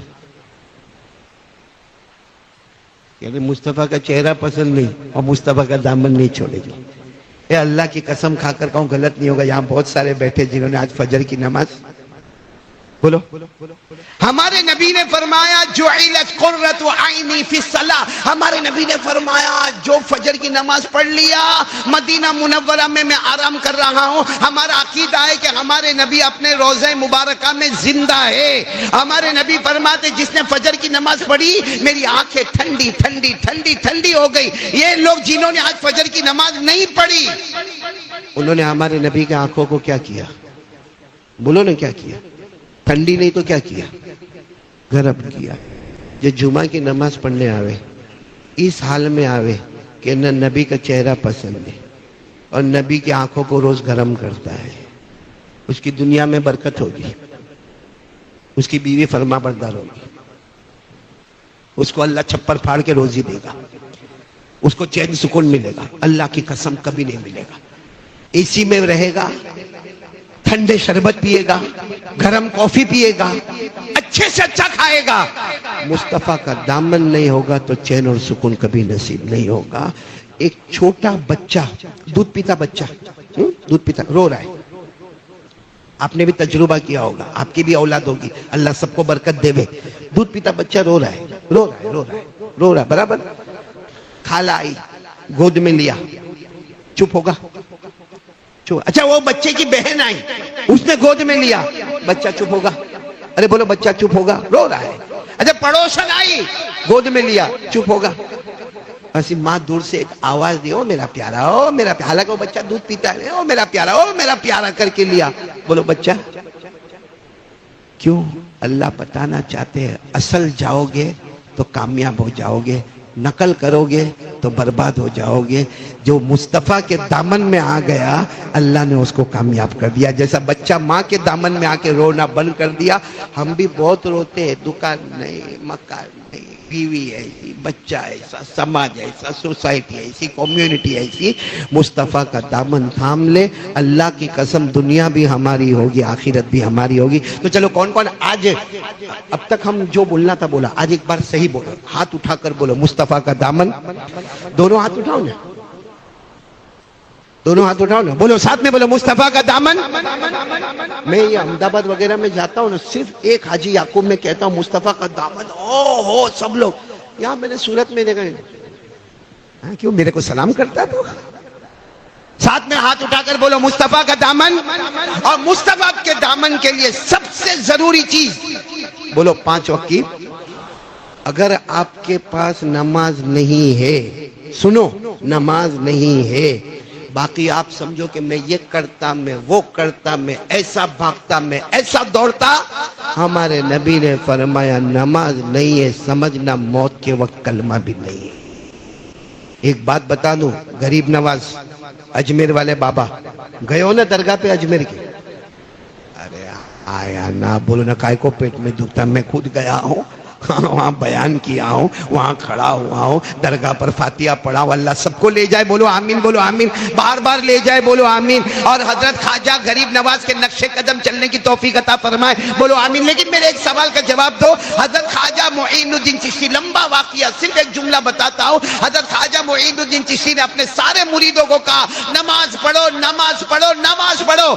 Speaker 2: یعنی مصطفیٰ کا چہرہ پسند نہیں اور مصطفیٰ کا دامن نہیں چھوڑے گی. اے اللہ کی قسم کھا کر کہوں غلط نہیں ہوگا، یہاں بہت سارے بیٹھے جنہوں نے آج فجر کی نماز، بولو ہمارے نبی نے فرمایا جعلت قرۃ عینی فی الصلاۃ. ہمارے نبی نے فرمایا جو فجر کی نماز پڑھ لیا، مدینہ منورہ میں آرام کر رہا ہوں. ہمارا عقیدہ ہے کہ ہمارے نبی اپنے روضہ مبارکہ میں زندہ ہے. ہمارے نبی فرماتے جس نے فجر کی نماز پڑھی میری آنکھیں ٹھنڈی ٹھنڈی ٹھنڈی ٹھنڈی ہو گئی. یہ لوگ جنہوں نے آج فجر کی نماز نہیں پڑھی، انہوں نے ہمارے نبی کے آنکھوں کو کیا کیا؟ بولو نا کیا کیا؟ ٹھنڈی نہیں تو کیا کیا؟ گرم کیا. جو جمعہ کی نماز پڑھنے آوے اس حال میں آوے کہ نہ نبی کا چہرہ پسند ہے اور نبی کی آنکھوں کو روز گرم کرتا ہے، اس کی دنیا میں برکت ہوگی، اس کی بیوی فرما بردار ہوگی، اس کو اللہ چھپر پھاڑ کے روزی دے گا، اس کو چین سکون ملے گا. اللہ کی قسم کبھی نہیں ملے گا. اسی میں رہے گا، ٹھنڈے شربت پیے گا، گرم کافی پیے گا، اچھے سے اچھا کھائے گا. مصطفیٰ کا دامن نہیں ہوگا تو چین اور سکون کبھی نصیب نہیں ہوگا. ایک چھوٹا بچہ، دودھ پیتا بچہ، دودھ پیتا رو رہا ہے. آپ نے بھی تجربہ کیا ہوگا، آپ کی بھی اولاد ہوگی، اللہ سب کو برکت دے. دودھ پیتا بچہ رو رہا ہے، رو رہا ہے، رو رہا ہے، رو رہا ہے برابر. کھالا آئی، گود میں لیا، چپ ہوگا؟ اچھا وہ بچے کی بہن آئی، اس نے گود میں لیا، بچہ چپ ہوگا؟ ارے بولو بچہ چپ ہوگا؟ رو رہا ہے. اچھا پڑوسن آئی، گود میں لیا، چپ ہوگا؟ ایسی ماں دور سے ایک آواز دی، او میرا پیارا، او میرا پیارا. حالانکہ وہ بچہ دودھ پیتا ہے، او میرا پیارا، او میرا پیارا کر کے لیا. بولو بچہ کیوں؟ اللہ بتانا چاہتے ہیں اصل جاؤ گے تو کامیاب ہو جاؤ گے، نقل کرو گے تو برباد ہو جاؤ گے. جو مصطفیٰ کے دامن میں آ گیا اللہ نے اس کو کامیاب کر دیا. جیسا بچہ ماں کے دامن میں آ کے رونا بند کر دیا. ہم بھی بہت روتے ہیں، دکان نہیں، مکان نہیں، بیوی ایسی، بچہ ایسا، سماج ایسا، سوسائٹی ایسی، کمیونٹی ایسی. مصطفیٰ کا دامن تھام لے، اللہ کی قسم دنیا بھی ہماری ہوگی، آخرت بھی ہماری ہوگی. تو چلو کون کون آج، اب تک ہم جو بولنا تھا بولا، آج ایک بار صحیح بولو، ہاتھ اٹھا کر بولو مصطفیٰ کا دامن. دونوں ہاتھ اٹھاؤ نا، دونوں ہاتھ اٹھاؤ نا، بولو ساتھ میں، بولو مصطفیٰ کا دامن۔ میں یہ احمدآباد وغیرہ میں جاتا ہوں نا، صرف ایک حاجی یعقوب میں کہتا ہوں مصطفیٰ کا دامن، او ہو سب لوگ۔ یہاں میں نے سورت میں دیکھا، کیوں میرے کو سلام کرتا تو؟ ساتھ میں ہاتھ اٹھا کر بولو مصطفیٰ کا دامن۔ اور مصطفیٰ کے دامن کے لیے سب سے ضروری چیز، بولو 5 وقت کی۔ اگر آپ کے پاس نماز نہیں ہے، سنو، نماز نہیں ہے، باقی آپ سمجھو کہ میں یہ کرتا، میں وہ کرتا، میں ایسا بھاگتا، میں ایسا دوڑتا، ہمارے نبی نے فرمایا نماز نہیں ہے، سمجھنا موت کے وقت کلمہ بھی نہیں ہے۔ ایک بات بتا دوں، غریب نواز اجمیر والے بابا گئے ہو نا درگاہ پہ اجمیر کی؟ ارے آیا نا، بولو نا کائے کو پیٹ میں دکھتا، میں خود گیا ہوں، وہاں بیان کیا ہوں، وہاں کھڑا ہوا ہوں، درگاہ پر فاتحہ پڑھا ہوں، اللہ سب کو لے جائے، بولو آمین، بولو آمین، بار بار لے جائے، بولو آمین، اور حضرت خواجہ غریب نواز کے نقش قدم چلنے کی توفیق عطا فرمائے، بولو آمین۔ لیکن میرے ایک سوال کا جواب دو، حضرت خواجہ معین الدین چشتی، لمبا واقعہ، صرف ایک جملہ بتاتا ہوں، حضرت خواجہ معین الدین چشتی نے اپنے سارے مریدوں کو کہا نماز پڑھو، نماز پڑھو، نماز پڑھو۔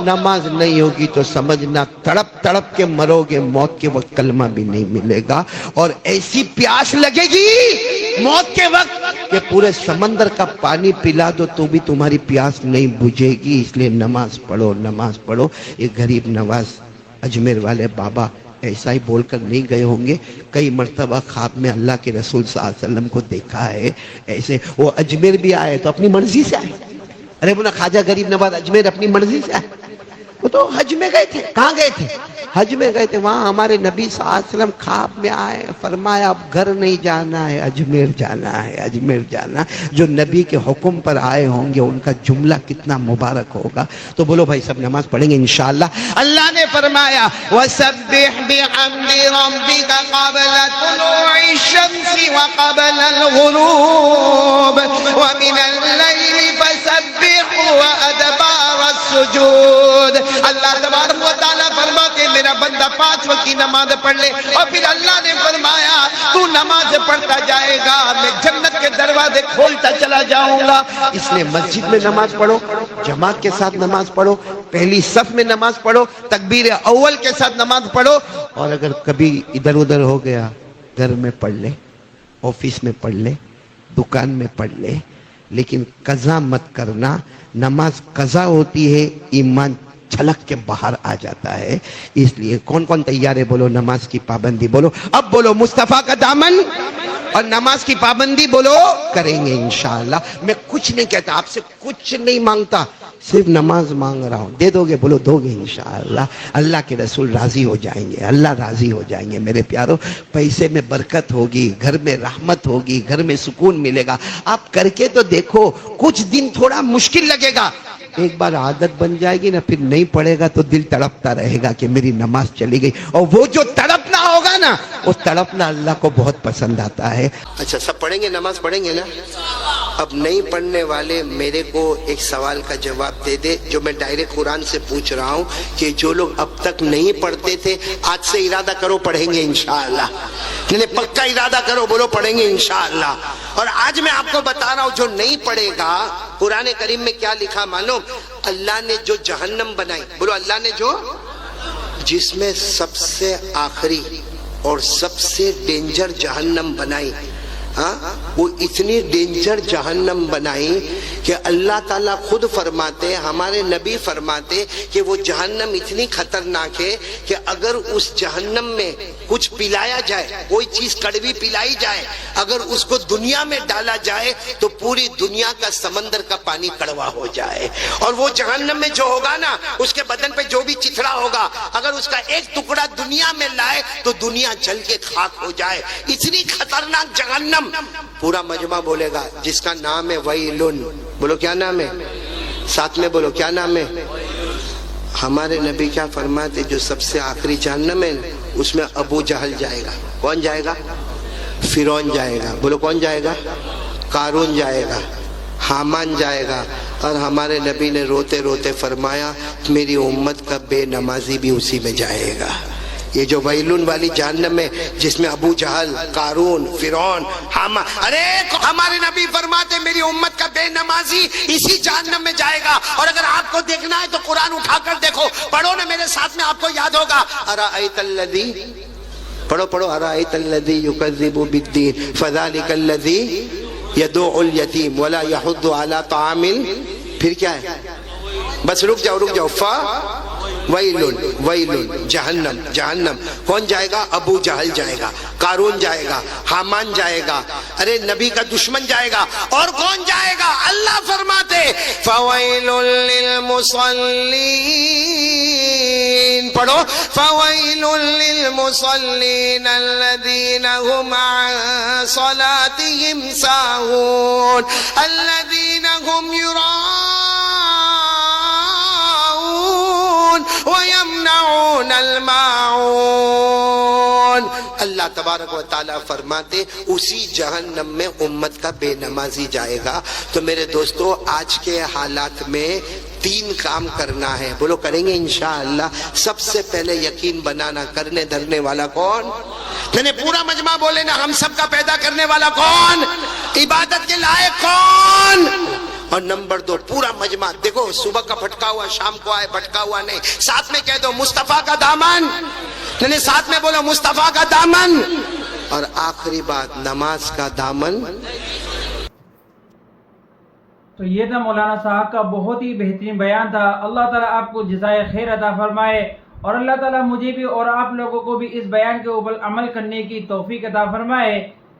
Speaker 2: نماز نہیں ہوگی تو سمجھنا تڑپ تڑپ کے مرو گے، موت کے وقت کلمہ بھی نہیں ملے گا، اور ایسی پیاس لگے گی موت کے وقت کہ پورے سمندر کا پانی پلا دو تو بھی تمہاری پیاس نہیں بجھے گی، اس لیے نماز پڑھو، نماز پڑھو۔ ایک غریب نواز اجمیر والے بابا ایسا ہی بول کر نہیں گئے ہوں گے، کئی مرتبہ خواب میں اللہ کے رسول صلی اللہ علیہ وسلم کو دیکھا ہے ایسے، وہ اجمیر بھی آئے تو اپنی مرضی سے آئے۔ ارے بولا خواجہ غریب نواز اجمیر اپنی مرضی سے آئے؟ وہ تو حج میں گئے تھے۔ کہاں گئے تھے؟ حج میں گئے تھے۔ وہاں ہمارے نبی صلی اللہ علیہ وسلم خواب میں آئے، فرمایا اب گھر نہیں جانا ہے، اجمیر جانا ہے، اجمیر جانا۔ جو نبی کے حکم پر آئے ہوں گے ان کا جملہ کتنا مبارک ہوگا۔ تو بولو بھائی سب نماز پڑھیں گے انشاءاللہ۔ اللہ نے فرمایا وَسَبِّحْ بِحَمْدِ رَبِّكَ قَبْلَ طُلُوعِ الشَّمْسِ وَقَبْلَ الْغُرُوبِ وَمِنَ اللَّيْلِ فَسَبِّحْهُ وَأَدْبَارَ السُّجُودِ۔ اللہ تبارک و تعالیٰ فرماتے میرا بندہ 5 وقت کی نماز پڑھ لے، اور پھر اللہ نے فرمایا تو نماز پڑھتا جائے گا، میں جنت کے دروازے کھولتا چلا جاؤں گا۔ اس لیے مسجد میں نماز پڑھو، جماعت کے ساتھ نماز پڑھو، پہلی صف میں نماز پڑھو، تکبیر اول کے ساتھ نماز پڑھو، اور اگر کبھی ادھر ادھر ہو گیا گھر میں پڑھ لے، آفس میں پڑھ لے، دکان میں پڑھ لے، لیکن قضا مت کرنا۔ نماز قضا ہوتی ہے، ایمان چھلک کے باہر آ جاتا ہے۔ اس لیے کون کون تیار ہے؟ بولو نماز کی پابندی، بولو اب بولو مصطفیٰ کا دامن، اور نماز کی پابندی بولو کریں گے انشاءاللہ۔ میں کچھ نہیں کہتا، آپ سے کچھ نہیں مانگتا، صرف نماز مانگ رہا ہوں، دے دو گے؟ بولو دو گے انشاءاللہ۔ اللہ کے رسول راضی ہو جائیں گے، اللہ راضی ہو جائیں گے میرے پیارو۔ پیسے میں برکت ہوگی، گھر میں رحمت ہوگی، گھر میں سکون ملے گا۔ آپ کر کے تو دیکھو، کچھ دن تھوڑا مشکل لگے گا، ایک بار عادت بن جائے گی نا، پھر نہیں پڑے گا تو دل تڑپتا رہے گا کہ میری نماز چلی گئی، اور وہ جو تڑپنا ہوگا نا، وہ تڑپنا اللہ کو بہت پسند آتا ہے۔ اچھا سب پڑھیں گے، نماز پڑھیں گے نا؟ اب نہیں پڑھنے والے میرے کو ایک سوال کا جواب دے دے، جو میں ڈائریکٹ قرآن سے پوچھ رہا ہوں، کہ جو لوگ اب تک نہیں پڑھتے تھے آج سے ارادہ کرو پڑھیں گے انشاءاللہ۔ نہیں پکا ارادہ کرو، بولو پڑھیں گے انشاءاللہ۔ اور آج میں آپ کو بتا رہا ہوں جو نہیں پڑھے گا، قرآن کریم میں کیا لکھا معلوم؟ اللہ نے جو جہنم بنائی، بولو اللہ نے جو، جس میں سب سے آخری اور سب سے ڈینجر جہنم بنائی، وہ اتنی ڈینجر جہنم بنائی کہ اللہ تعالیٰ خود فرماتے، ہمارے نبی فرماتے کہ وہ جہنم اتنی خطرناک ہے کہ اگر اس جہنم میں کچھ پلایا جائے، کوئی چیز کڑوی پلائی جائے، اگر اس کو دنیا میں ڈالا جائے تو پوری دنیا کا سمندر کا پانی کڑوا ہو جائے۔ اور وہ جہنم میں جو ہوگا نا، اس کے بدن پہ جو بھی چتھڑا ہوگا، اگر اس کا ایک ٹکڑا دنیا میں لائے تو دنیا جل کے خاک ہو جائے۔ اتنی خطرناک جہنم۔ پورا مجمع بولے گا جس کا نام ہے ویلن، بولو کیا نام ہے؟ ساتھ میں بولو کیا نام ہے؟ ہمارے نبی کیا فرماتے؟ جو سب سے آخری جہنم ہے اس میں ابو جہل جائے گا۔ کون جائے گا؟ فرعون جائے گا، بولو کون جائے گا؟ قارون جائے گا، حامان جائے گا۔ اور ہمارے نبی نے روتے روتے فرمایا میری امت کا بے نمازی بھی اسی میں جائے گا۔ یہ جو ویلون والی جہنم ہے جس میں ابو جہل، قارون، فرعون، حامان، ارے ہمارے نبی فرماتے میری امت کا بے نمازی اسی جہنم میں جائے گا. اور اگر آپ کو دیکھنا ہے تو قرآن اٹھا کر دیکھو، پڑھو نا میرے ساتھ میں، آپ کو یاد ہوگا. ارأیت الذی، پڑھو ارأیت الذی یکذب بالدین فذلک الذی یدعو الیتیم ولا یحض علی طعام پھر کیا ہے؟ بس رک جاؤ. ویلن جہنم. کون جائے گا؟ ابو جہل جائے گا، قارون جائے گا، حامان جائے گا، ارے نبی کا دشمن جائے گا. اور کون جائے گا؟ اللہ فرماتے فویل للمصلین، پڑھو فویل للمصلین الذین هم عن صلاتهم ساہون الذین هم وَيَمْنَعُونَ الْمَاعُونَ. اللہ تبارک و تعالیٰ فرماتے اسی جہنم میں امت کا بے نمازی جائے گا. تو میرے دوستو آج کے حالات میں 3 کام کرنا ہے. بولو کریں گے انشاءاللہ. سب سے پہلے یقین بنانا، کرنے دھرنے والا کون؟ میں پورا مجمع بولے نا، ہم سب کا پیدا کرنے والا کون؟ عبادت کے لائق کون؟ اور نمبر 2 پورا مجمع دیکھو، صبح کا بھٹکا ہوا شام کو آئے، بھٹکا ہوا نہیں. ساتھ میں کہہ دو مصطفیٰ کا دامن، ساتھ میں بولو مصطفیٰ کا دامن. اور آخری بات نماز کا دامن.
Speaker 3: تو یہ تھا مولانا صاحب کا بہت ہی بہترین بیان تھا. اللہ تعالیٰ آپ کو جزائے خیر عطا فرمائے، اور اللہ تعالیٰ مجھے بھی اور آپ لوگوں کو بھی اس بیان کے اوپر عمل کرنے کی توفیق عطا فرمائے.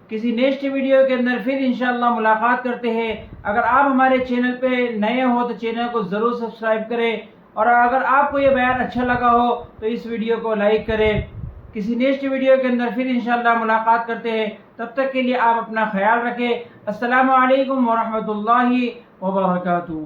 Speaker 3: کسی نیکسٹ ویڈیو کے اندر پھر انشاءاللہ ملاقات کرتے ہیں. اگر آپ ہمارے چینل پہ نئے ہو تو چینل کو ضرور سبسکرائب کریں، اور اگر آپ کو یہ بیان اچھا لگا ہو تو اس ویڈیو کو لائک کریں. کسی نیکسٹ ویڈیو کے اندر پھر انشاءاللہ ملاقات کرتے ہیں. تب تک کے لیے آپ اپنا خیال رکھیں. السلام علیکم ورحمۃ اللہ وبرکاتہ.